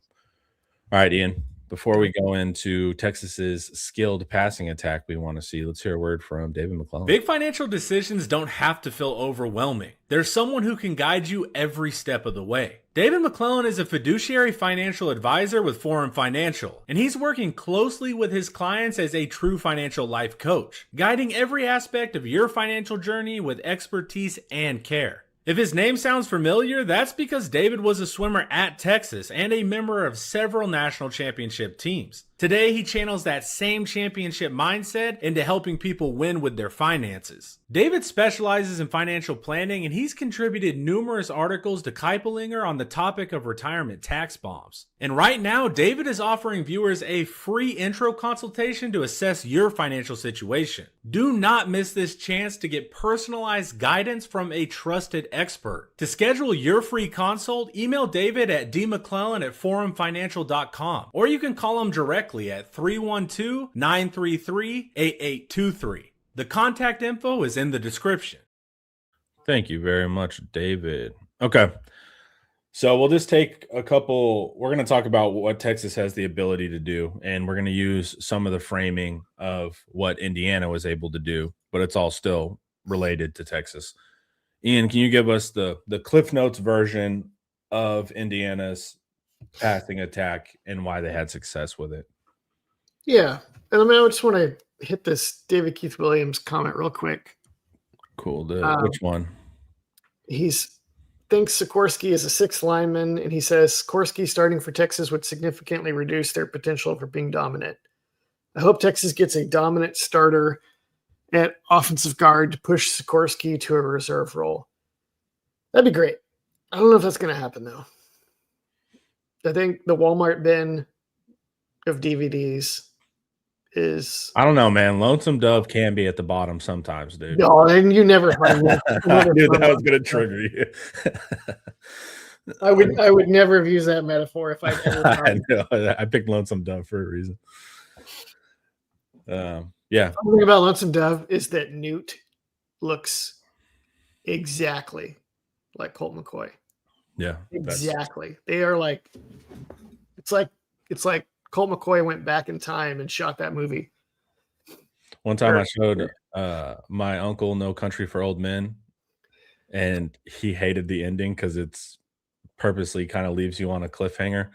All right, Ian, before we go into Texas's skilled passing attack we want to see, let's hear a word from David McClellan. Big financial decisions don't have to feel overwhelming. There's someone who can guide you every step of the way. David McClellan is a fiduciary financial advisor with Forum Financial, and he's working closely with his clients as a true financial life coach, guiding every aspect of your financial journey with expertise and care. If his name sounds familiar, that's because David was a swimmer at Texas and a member of several national championship teams. Today, he channels that same championship mindset into helping people win with their finances. David specializes in financial planning, and he's contributed numerous articles to Kiplinger on the topic of retirement tax bombs. And right now, David is offering viewers a free intro consultation to assess your financial situation. Do not miss this chance to get personalized guidance from a trusted expert. To schedule your free consult, email David at dmcclellan@forumfinancial.com, or you can call him directly at 312-933-8823. The contact info is in the description. Thank you very much, David. Okay. So we'll just take we're going to talk about what Texas has the ability to do, and we're going to use some of the framing of what Indiana was able to do, but it's all still related to Texas. Ian, can you give us the Cliff Notes version of Indiana's passing attack and why they had success with it? Yeah. And I just want to hit this David Keith Williams comment real quick. Cool. Which one? He's thinks Sikorsky is a sixth lineman, and he says Sikorsky starting for Texas would significantly reduce their potential for being dominant. I hope Texas gets a dominant starter at offensive guard to push Sikorsky to a reserve role. That'd be great. I don't know if that's going to happen, though. I think the Walmart bin of DVDs is... I don't know, man. Lonesome Dove can be at the bottom sometimes, dude. No, and you never find that. I knew that was going to trigger you. I would never have used that metaphor if I ever I know. I picked Lonesome Dove for a reason. Yeah. The thing about Lonesome Dove is that Newt looks exactly like Colt McCoy. Yeah. Exactly. They are like it's like Colt McCoy went back in time and shot that movie. One time I showed my uncle No Country for Old Men, and he hated the ending because it's purposely kind of leaves you on a cliffhanger.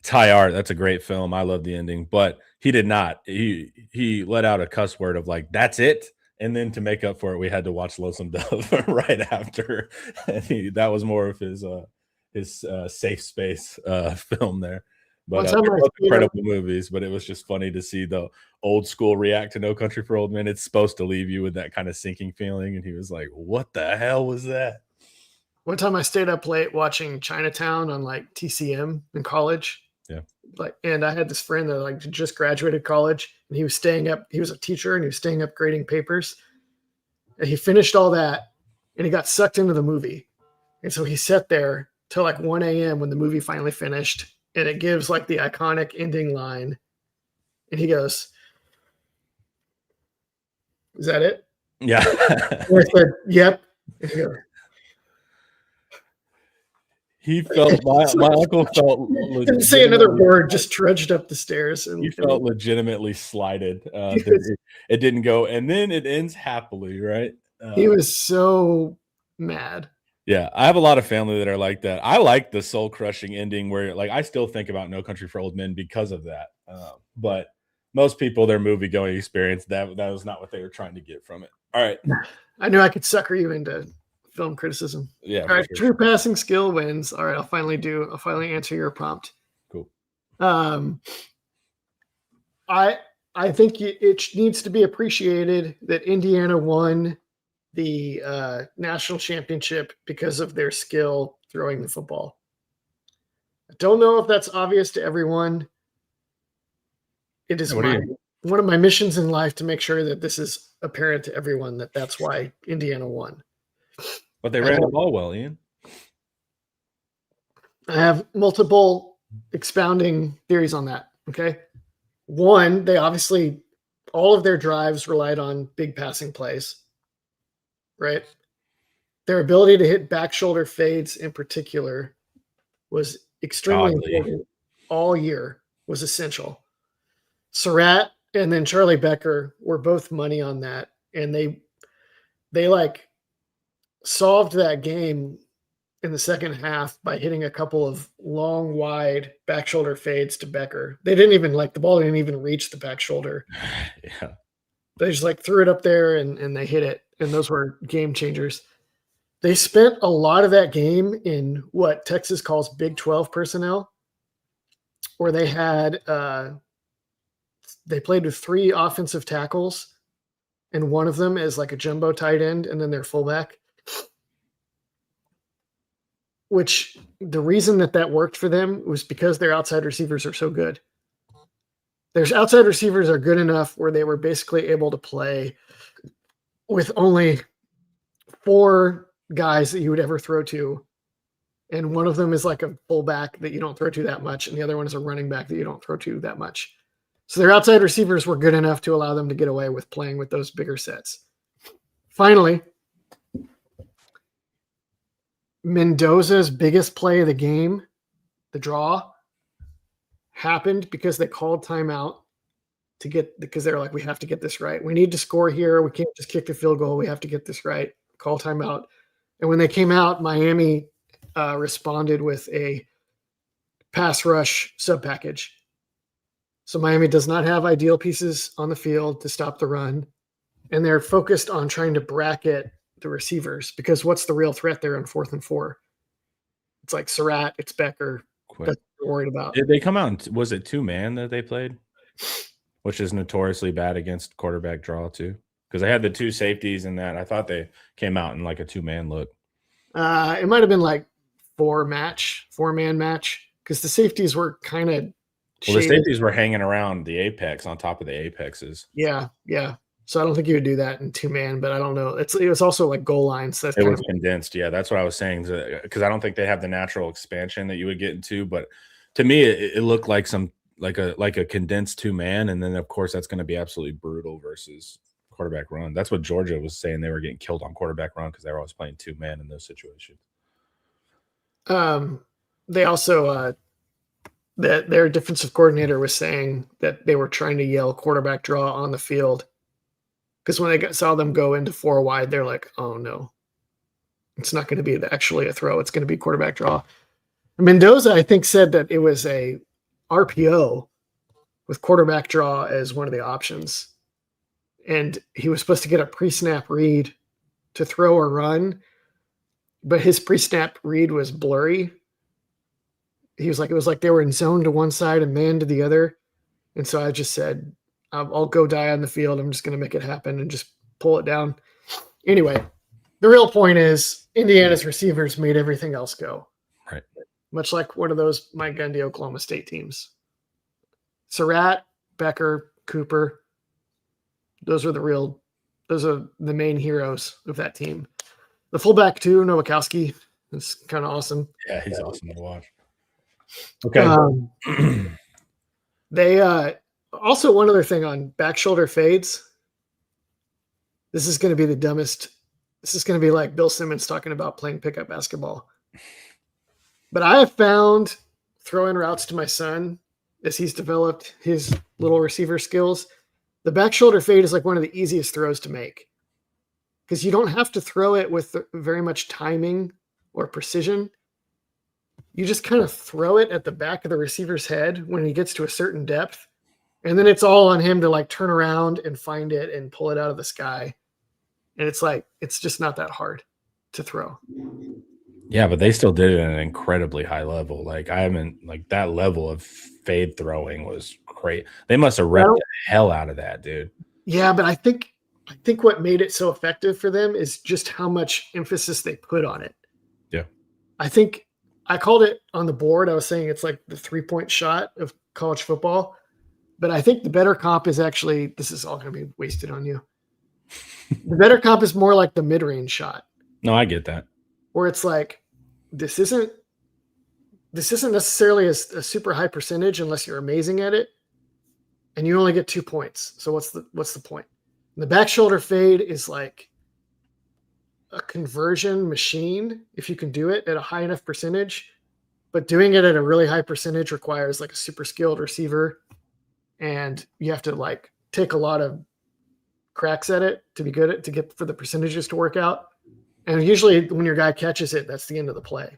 It's high art. That's a great film. I love the ending, but he did not. He let out a cuss word of like, "That's it." And then to make up for it, we had to watch Lonesome Dove right after. And that was more of his safe space film there. But both incredible movies. But it was just funny to see the old school react to No Country for Old Men. It's supposed to leave you with that kind of sinking feeling. And he was like, "What the hell was that?" One time I stayed up late watching Chinatown on like TCM in college. Yeah. And I had this friend that like just graduated college, and he was staying up. He was a teacher, and he was staying up grading papers. And he finished all that, and he got sucked into the movie. And so he sat there till like 1 a.m. when the movie finally finished, and it gives like the iconic ending line. And he goes, "Is that it?" Yeah. And I said, "Yep." And he goes, he felt my uncle felt didn't say another word, just trudged up the stairs, and he felt legitimately slighted. It didn't go, and then it ends happily, right? He was so mad. Yeah, I have a lot of family that are like that. I like the soul crushing ending where, like, I still think about No Country for Old Men because of that. But most people, their movie going experience, that was not what they were trying to get from it. All right, I knew I could sucker you into film criticism. Yeah. All right. Sure. True passing skill wins. All right. I'll finally answer your prompt. Cool. I think it needs to be appreciated that Indiana won the national championship because of their skill throwing the football. Don't know if that's obvious to everyone. It is one of my missions in life to make sure that this is apparent to everyone that that's why Indiana won. But they ran the ball well, Ian. I have multiple expounding theories on that. Okay. One, they obviously, all of their drives relied on big passing plays, right? Their ability to hit back shoulder fades in particular was extremely important all year, was essential. Surratt and then Charlie Becker were both money on that. And they like solved that game in the second half by hitting a couple of long, wide back shoulder fades to Becker. They didn't even the ball didn't even reach the back shoulder. Yeah. They just threw it up there and they hit it. And those were game changers. They spent a lot of that game in what Texas calls Big 12 personnel, where they had, they played with 3 offensive tackles and one of them is like a jumbo tight end and then their fullback. Which the reason that worked for them was because their outside receivers are so good. Their outside receivers are good enough where they were basically able to play with only 4 guys that you would ever throw to. And one of them is like a fullback that you don't throw to that much. And the other one is a running back that you don't throw to that much. So their outside receivers were good enough to allow them to get away with playing with those bigger sets. Finally, Mendoza's biggest play of the game, the draw, happened because they called timeout because they're like, we have to get this right. We need to score here. We can't just kick the field goal. We have to get this right. Call timeout. And when they came out, Miami responded with a pass rush sub package. So Miami does not have ideal pieces on the field to stop the run. And they're focused on trying to bracket the receivers, because what's the real threat there in 4th and 4? It's like Surratt, it's Becker. That's what they're worried about. Did they come out? Was it 2-man that they played? Which is notoriously bad against quarterback draw too. Because they had the 2 safeties in that. I thought they came out in like a 2-man look. It might have been like 4-man match, because the safeties were kind of the safeties were hanging around the apex on top of the apexes. Yeah. So I don't think you would do that in 2-man, but I don't know. It was also like goal lines. So it was condensed. Yeah, that's what I was saying. Because I don't think they have the natural expansion that you would get into. But to me, it looked like a condensed 2-man, and then of course that's going to be absolutely brutal versus quarterback run. That's what Georgia was saying. They were getting killed on quarterback run because they were always playing 2-man in those situations. They also their defensive coordinator was saying that they were trying to yell quarterback draw on the field. Because when they saw them go into 4 wide, they're like, oh, no. It's not going to be actually a throw. It's going to be quarterback draw. Mendoza, I think, said that it was a RPO with quarterback draw as one of the options. And he was supposed to get a pre-snap read to throw or run, but his pre-snap read was blurry. He was like, it was like they were in zone to one side and man to the other. And so I just said, I'll go die on the field. I'm just going to make it happen and just pull it down. Anyway, the real point is Indiana's receivers made everything else go. Right. Much like one of those Mike Gundy Oklahoma State teams. Surratt, Becker, Cooper. Those are the main heroes of that team. The fullback too, Nowakowski. It's kind of awesome. Yeah, he's awesome to watch. Okay. They also, one other thing on back shoulder fades. This is going to be the dumbest. This is going to be like Bill Simmons talking about playing pickup basketball. But I have found throwing routes to my son as he's developed his little receiver skills. The back shoulder fade is like one of the easiest throws to make because you don't have to throw it with very much timing or precision. You just kind of throw it at the back of the receiver's head when he gets to a certain depth. And then it's all on him to like turn around and find it and pull it out of the sky. And it's like, it's just not that hard to throw. Yeah, but they still did it at an incredibly high level. Like I haven't like that level of fade throwing was great. They must have repped the hell out of that, dude. Yeah, but I think what made it so effective for them is just how much emphasis they put on it. Yeah. I think I called it on the board. I was saying it's like the 3-point shot of college football. But I think the better comp is actually, this is all going to be wasted on you. The better comp is more like the mid-range shot. No, I get that. Where it's like, this isn't necessarily a super high percentage unless you're amazing at it. And you only get 2 points. So what's the point? And the back shoulder fade is like a conversion machine if you can do it at a high enough percentage. But doing it at a really high percentage requires like a super skilled receiver. And you have to like take a lot of cracks at it to be good at to get for the percentages to work out. And usually when your guy catches it, that's the end of the play.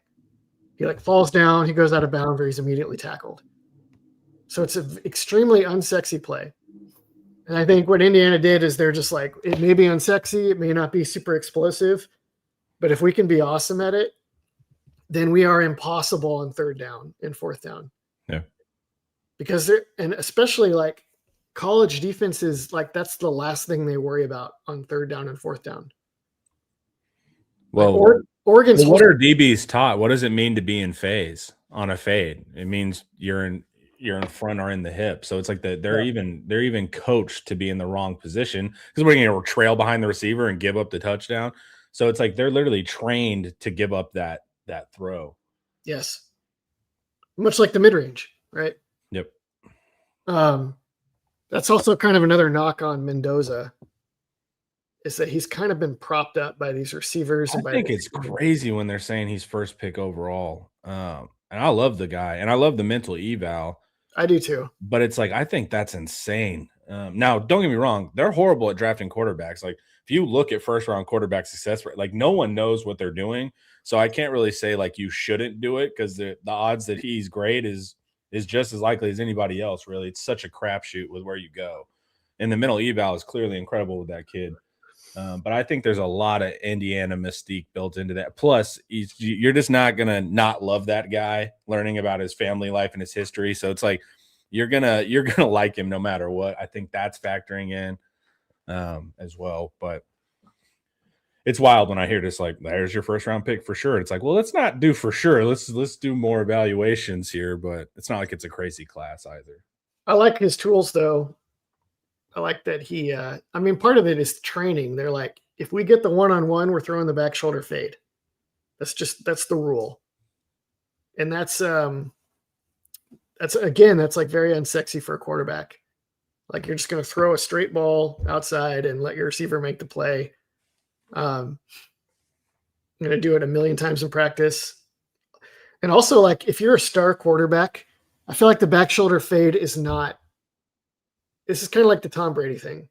He like falls down, he goes out of bounds, or he's immediately tackled. So it's an extremely unsexy play. And I think what Indiana did is they're just like, it may be unsexy, it may not be super explosive, but if we can be awesome at it, then we are impossible on 3rd down and 4th down. Yeah. Because and especially like college defenses, like that's the last thing they worry about on 3rd down and 4th down. Well, like Oregon's what are DBs taught? What does it mean to be in phase on a fade? It means you're in front or in the hip. So it's like they're even coached to be in the wrong position because we're going to trail behind the receiver and give up the touchdown. So it's like they're literally trained to give up that throw. Yes. Much like the mid-range, right? Yep. That's also kind of another knock on Mendoza is that he's kind of been propped up by these receivers. I think it's crazy when they're saying he's first pick overall. And I love the guy and I love the mental eval. I do too. But it's like, I think that's insane. Now, don't get me wrong. They're horrible at drafting quarterbacks. Like if you look at first round quarterback success rate, like no one knows what they're doing. So I can't really say like you shouldn't do it because the odds that he's great is just as likely as anybody else, really. It's such a crapshoot with where you go. And the mental eval is clearly incredible with that kid. But I think there's a lot of Indiana mystique built into that. Plus, you're just not going to not love that guy learning about his family life and his history. So it's like you're gonna like him no matter what. I think that's factoring in as well. But it's wild when I hear this, like, there's your first round pick for sure. It's like, well, let's not do for sure. Let's do more evaluations here, but it's not like it's a crazy class either. I like his tools though. I like that he, part of it is training. They're like, if we get the one-on-one, we're throwing the back shoulder fade. That's the rule. And that's like very unsexy for a quarterback. Like you're just going to throw a straight ball outside and let your receiver make the play. I'm going to do it a million times in practice. And also like, if you're a star quarterback, I feel like the back shoulder fade is not, this is kind of like the Tom Brady thing.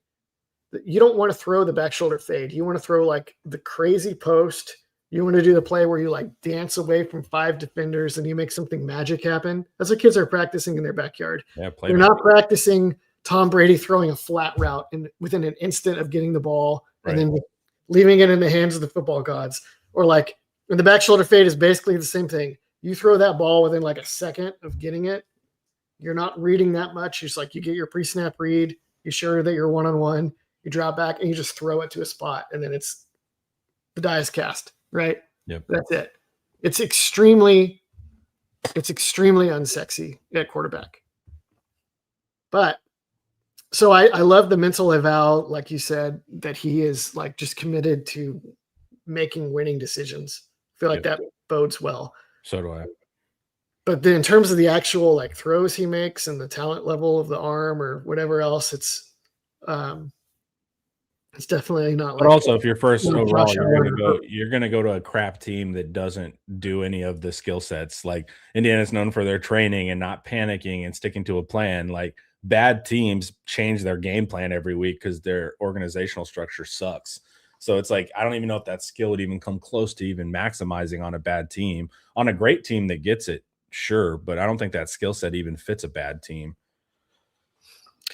You don't want to throw the back shoulder fade. You want to throw like the crazy post. You want to do the play where you like dance away from 5 defenders and you make something magic happen. That's what kids are practicing in their backyard. Yeah, they're not practicing Tom Brady throwing a flat route within an instant of getting the ball and then leaving it in the hands of the football gods. Or like when the back shoulder fade is basically the same thing. You throw that ball within like a second of getting it. You're not reading that much. It's like you get your pre-snap read, you're sure that you're one-on-one, you drop back and you just throw it to a spot and then the die is cast, right? Yep. That's it. It's extremely unsexy at quarterback. But so I love the mental eval, like you said, that he is like just committed to making winning decisions. I feel like that bodes well. So do I. But then in terms of the actual like throws he makes and the talent level of the arm or whatever else, it's definitely not. But also, if you're first overall, you're gonna go to a crap team that doesn't do any of the skill sets. Like Indiana's known for their training and not panicking and sticking to a plan. Like bad teams change their game plan every week because their organizational structure sucks. So it's like I don't even know if that skill would even come close to even maximizing on a bad team. On a great team that gets it, sure, but I don't think that skill set even fits a bad team.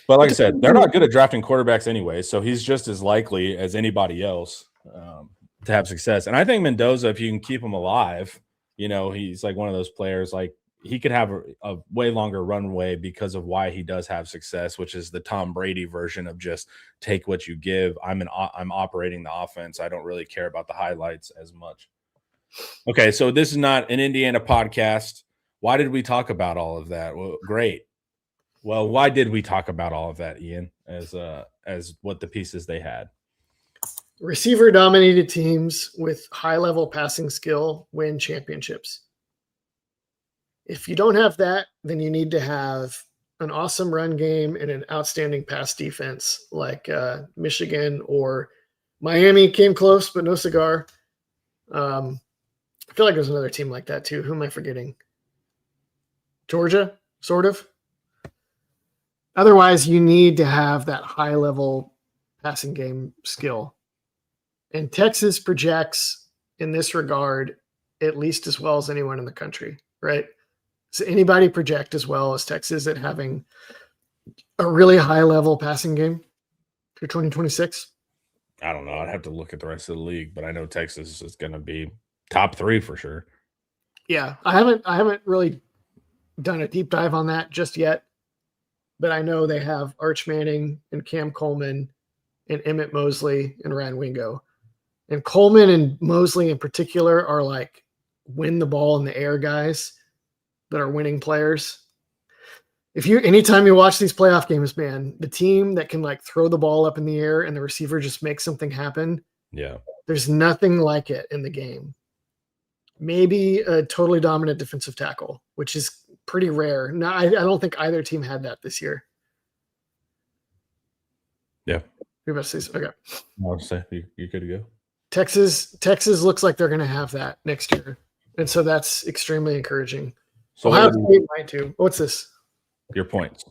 But like I said, they're not good at drafting quarterbacks anyway, so he's just as likely as anybody else to have success. And I think Mendoza, if you can keep him alive, he's like one of those players, like he could have a way longer runway because of why he does have success, which is the Tom Brady version of just take what you give. I'm operating the offense. I don't really care about the highlights as much. Okay, so this is not an Indiana podcast. Why did we talk about all of that? Well, great. Well, why did we talk about all of that, Ian, as what the pieces they had? Receiver dominated teams with high level passing skill win championships. If you don't have that, then you need to have an awesome run game and an outstanding pass defense like Michigan or Miami came close, but no cigar. I feel like there's another team like that too. Who am I forgetting? Georgia, sort of. Otherwise, you need to have that high level passing game skill. And Texas projects in this regard at least as well as anyone in the country, right? Does anybody project as well as Texas at having a really high level passing game for 2026? I don't know. I'd have to look at the rest of the league, but I know Texas is going to be top 3 for sure. Yeah, I haven't really done a deep dive on that just yet, but I know they have Arch Manning and Cam Coleman and Emmett Mosley and Ryan Wingo. And Coleman and Mosley in particular are like win the ball in the air guys that are winning players. Anytime you watch these playoff games, man, the team that can like throw the ball up in the air and the receiver just makes something happen. Yeah. There's nothing like it in the game. Maybe a totally dominant defensive tackle, which is pretty rare. No, I don't think either team had that this year. Yeah. You're about to say, okay. I'll say you're good to go. Texas looks like they're going to have that next year. And so that's extremely encouraging. So Ohio State might too. What's this? Your points.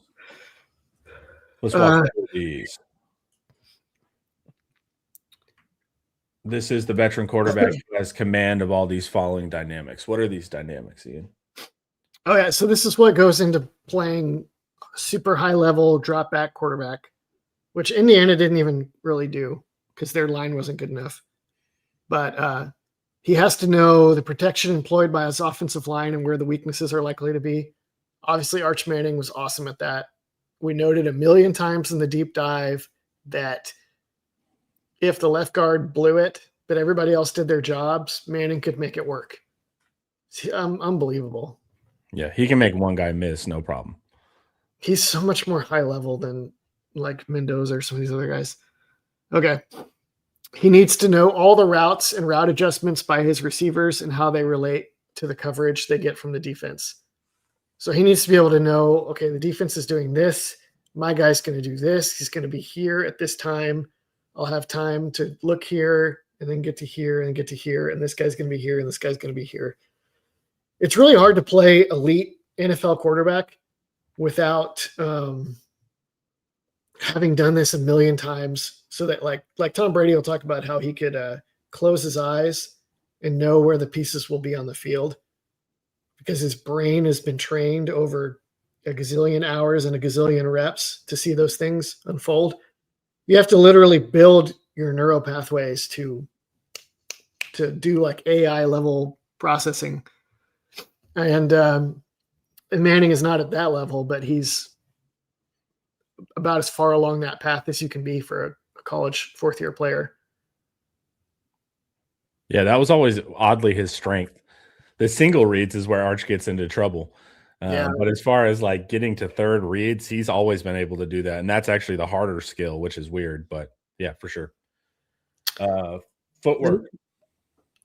Let's watch these. This is the veteran quarterback who has command of all these following dynamics. What are these dynamics, Ian? Oh, yeah. So this is what goes into playing super high level drop back quarterback, which Indiana didn't even really do because their line wasn't good enough. But he has to know the protection employed by his offensive line and where the weaknesses are likely to be. Obviously, Arch Manning was awesome at that. We noted a million times in the deep dive that if the left guard blew it, but everybody else did their jobs, Manning could make it work. It's unbelievable. Yeah, he can make one guy miss, no problem. He's so much more high level than like Mendoza or some of these other guys. Okay. He needs to know all the routes and route adjustments by his receivers and how they relate to the coverage they get from the defense. So he needs to be able to know, okay, the defense is doing this. My guy's going to do this. He's going to be here at this time. I'll have time to look here and then get to here and get to here. And this guy's going to be here and this guy's going to be here. It's really hard to play elite NFL quarterback without having done this a million times, so that like Tom Brady will talk about how he could close his eyes and know where the pieces will be on the field because his brain has been trained over a gazillion hours and a gazillion reps to see those things unfold. You have to literally build your neural pathways to do like AI level processing. And Manning is not at that level, but he's about as far along that path as you can be for a college fourth-year player. Yeah, that was always oddly his strength. The single reads is where Arch gets into trouble. But as far as like getting to third reads, he's always been able to do that. And that's actually the harder skill, which is weird. But yeah, for sure. Footwork.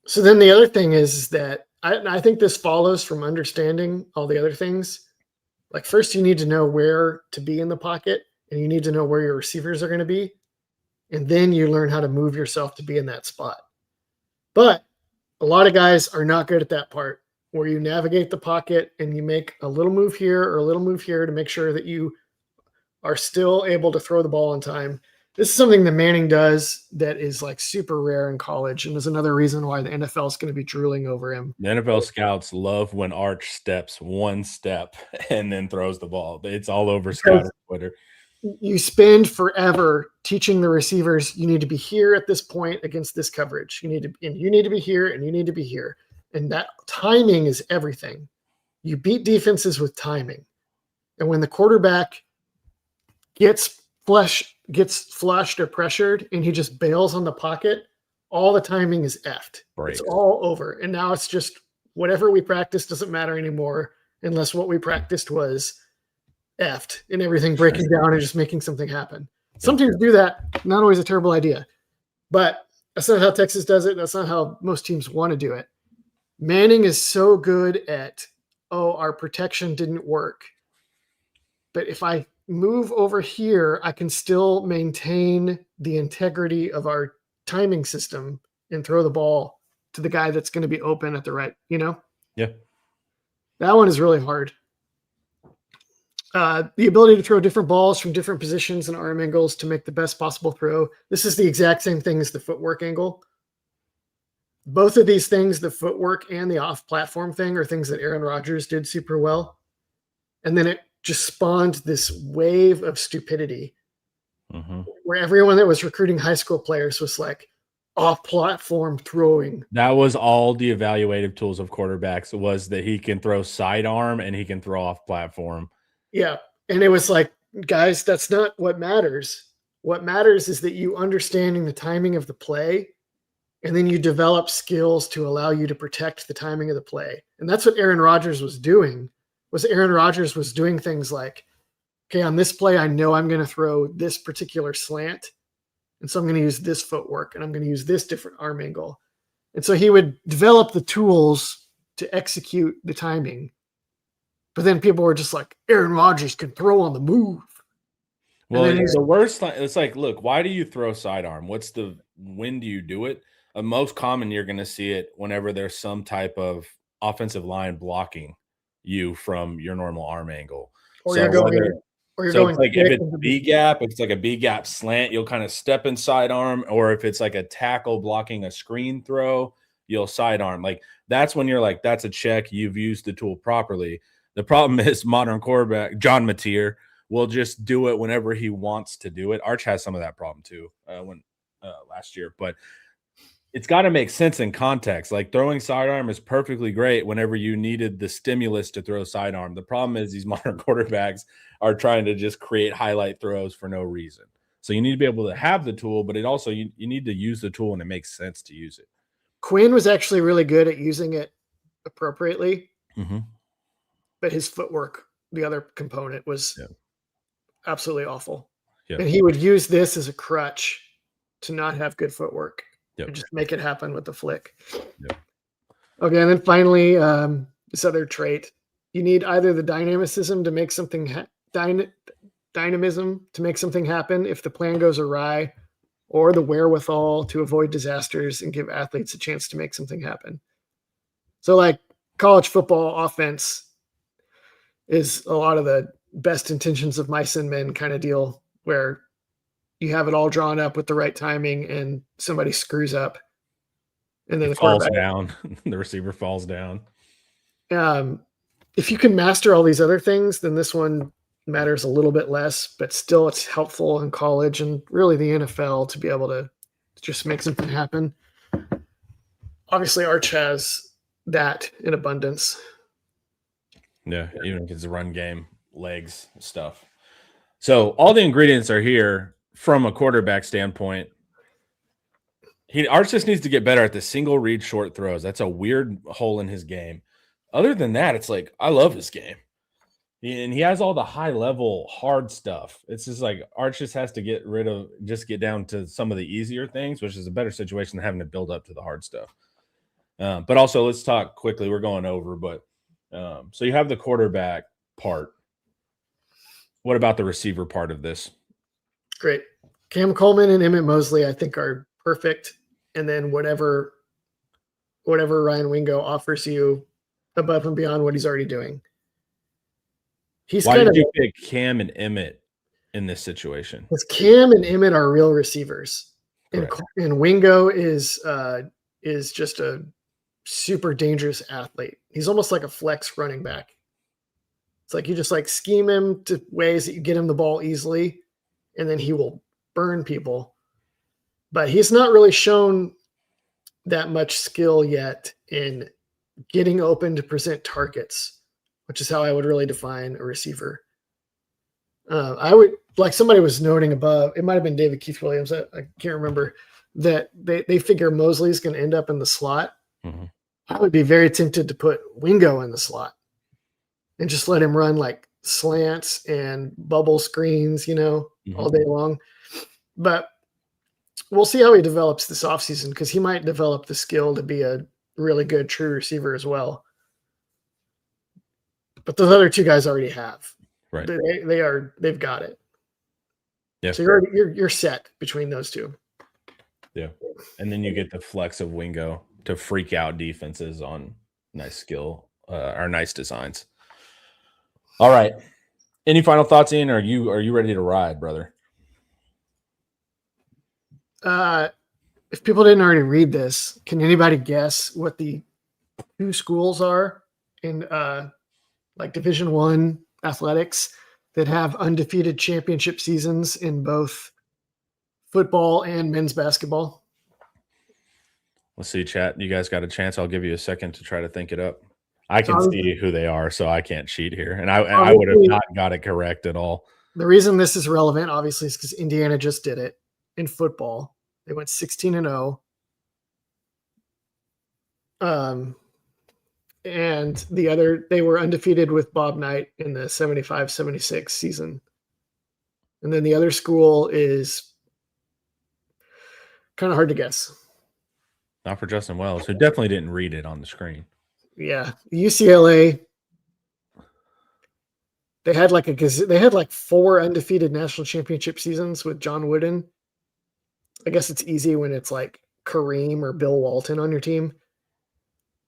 So then the other thing is that I think this follows from understanding all the other things. Like first you need to know where to be in the pocket and you need to know where your receivers are going to be. And then you learn how to move yourself to be in that spot. But a lot of guys are not good at that part where you navigate the pocket and you make a little move here or a little move here to make sure that you are still able to throw the ball in time. This is something that Manning does that is like super rare in college and is another reason why the NFL is going to be drooling over him. The NFL scouts love when Arch steps one step and then throws the ball. It's all over scout Twitter. You spend forever teaching the receivers, you need to be here at this point against this coverage. You need to be here and you need to be here. And that timing is everything. You beat defenses with timing. And when the quarterback gets flushed or pressured and he just bails on the pocket, all the timing is effed. Breaks. It's all over. And now it's just whatever we practice doesn't matter anymore unless what we practiced was effed and everything breaking down and just making something happen. Some teams do that. Not always a terrible idea. But that's not how Texas does it. That's not how most teams want to do it. Manning is so good at, our protection didn't work. But if I move over here, I can still maintain the integrity of our timing system and throw the ball to the guy that's going to be open at the right, Yeah. That one is really hard. The ability to throw different balls from different positions and arm angles to make the best possible throw. This is the exact same thing as the footwork angle. Both of these things, the footwork and the off-platform thing, are things that Aaron Rodgers did super well. And then it just spawned this wave of stupidity where everyone that was recruiting high school players was like off-platform throwing. That was all the evaluative tools of quarterbacks, was that he can throw sidearm and he can throw off platform. Yeah. And it was like, guys, that's not what matters. What matters is that you understanding the timing of the play, and then you develop skills to allow you to protect the timing of the play. And that's what Aaron Rodgers was doing. Aaron Rodgers was doing things like, okay, on this play, I know I'm going to throw this particular slant. And so I'm going to use this footwork, and I'm going to use this different arm angle. And so he would develop the tools to execute the timing. But then people were just like, Aaron Rodgers can throw on the move. Well, the worst, it's like, look, why do you throw sidearm? When do you do it? Most common, you're going to see it whenever there's some type of offensive line blocking you from your normal arm angle. Or you're going it's like if it's B gap, it's like a B gap slant, you'll kind of step in sidearm. Or if it's like a tackle blocking a screen throw, you'll sidearm. Like that's when you're like, that's a check. You've used the tool properly. The problem is modern quarterback John Mateer will just do it whenever he wants to do it. Arch has some of that problem too last year, but it's got to make sense in context. Like throwing sidearm is perfectly great whenever you needed the stimulus to throw sidearm. The problem is these modern quarterbacks are trying to just create highlight throws for no reason. So you need to be able to have the tool, but it also you need to use the tool and it makes sense to use it. Quinn was actually really good at using it appropriately. But his footwork, the other component, was absolutely awful. Yeah. And he would use this as a crutch to not have good footwork and just make it happen with the flick. Okay, and then finally, this other trait. You need either the dynamism to make something dynamism to make something happen if the plan goes awry, or the wherewithal to avoid disasters and give athletes a chance to make something happen. So like college football offense is a lot of the best intentions of mice and men kind of deal, where you have it all drawn up with the right timing and somebody screws up and then it falls down. The receiver falls down. If you can master all these other things, then this one matters a little bit less, but still it's helpful in college and really the NFL to be able to just make something happen. Obviously Arch has that in abundance. Yeah, even if it's a run game, legs, stuff. So all the ingredients are here from a quarterback standpoint. Arch just needs to get better at the single read short throws. That's a weird hole in his game. Other than that, it's like, I love his game. And he has all the high level hard stuff. It's just like Arch just has to get down to some of the easier things, which is a better situation than having to build up to the hard stuff. But also let's talk quickly. We're going over, but so you have the quarterback part. What about the receiver part of this? Great. Cam Coleman and Emmett Mosley, I think, are perfect. And then whatever Ryan Wingo offers you above and beyond what he's already doing. Why did you pick Cam and Emmett in this situation? Because Cam and Emmett are real receivers. And Wingo is just a super dangerous athlete. He's almost like a flex running back. It's like you just like scheme him to ways that you get him the ball easily, and then he will burn people. But he's not really shown that much skill yet in getting open to present targets, which is how I would really define a receiver. I would, like somebody was noting above, it might have been David Keith Williams, I can't remember, that they figure Mosley's going to end up in the slot, Mm-hmm. I would be very tempted to put Wingo in the slot and just let him run like slants and bubble screens, all day long. But we'll see how he develops this offseason, because he might develop the skill to be a really good true receiver as well. But those other two guys already have. Right. They've got it. Yeah. So you're set between those two. Yeah. And then you get the flex of Wingo to freak out defenses on nice skill or nice designs. All right. Any final thoughts, Ian? Are you ready to ride, brother? If people didn't already read this, can anybody guess what the two schools are in like Division I athletics that have undefeated championship seasons in both football and men's basketball? Let's see, chat. You guys got a chance. I'll give you a second to try to think it up. I can see who they are, so I can't cheat here. And I would have not got it correct at all. The reason this is relevant, obviously, is because Indiana just did it in football. They went 16-0. And they were undefeated with Bob Knight in the 75-76 season. And then the other school is kind of hard to guess. Not for Justin Wells, who definitely didn't read it on the screen. Yeah, UCLA. They had like 4 undefeated national championship seasons with John Wooden. I guess it's easy when it's like Kareem or Bill Walton on your team.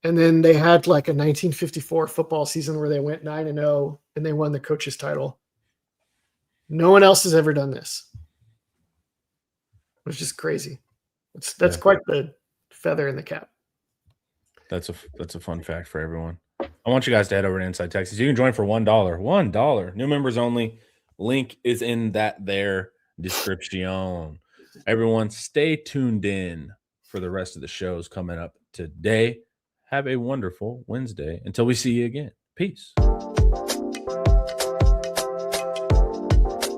And then they had like a 1954 football season where they went 9-0 and they won the coach's title. No one else has ever done this, which is crazy. That's quite the feather in the cap. That's a fun fact for everyone. I want you guys to head over to Inside Texas. You can join for $1. $1. New members only. Link is in that there description. Everyone, stay tuned in for the rest of the shows coming up today. Have a wonderful Wednesday. Until we see you again. Peace.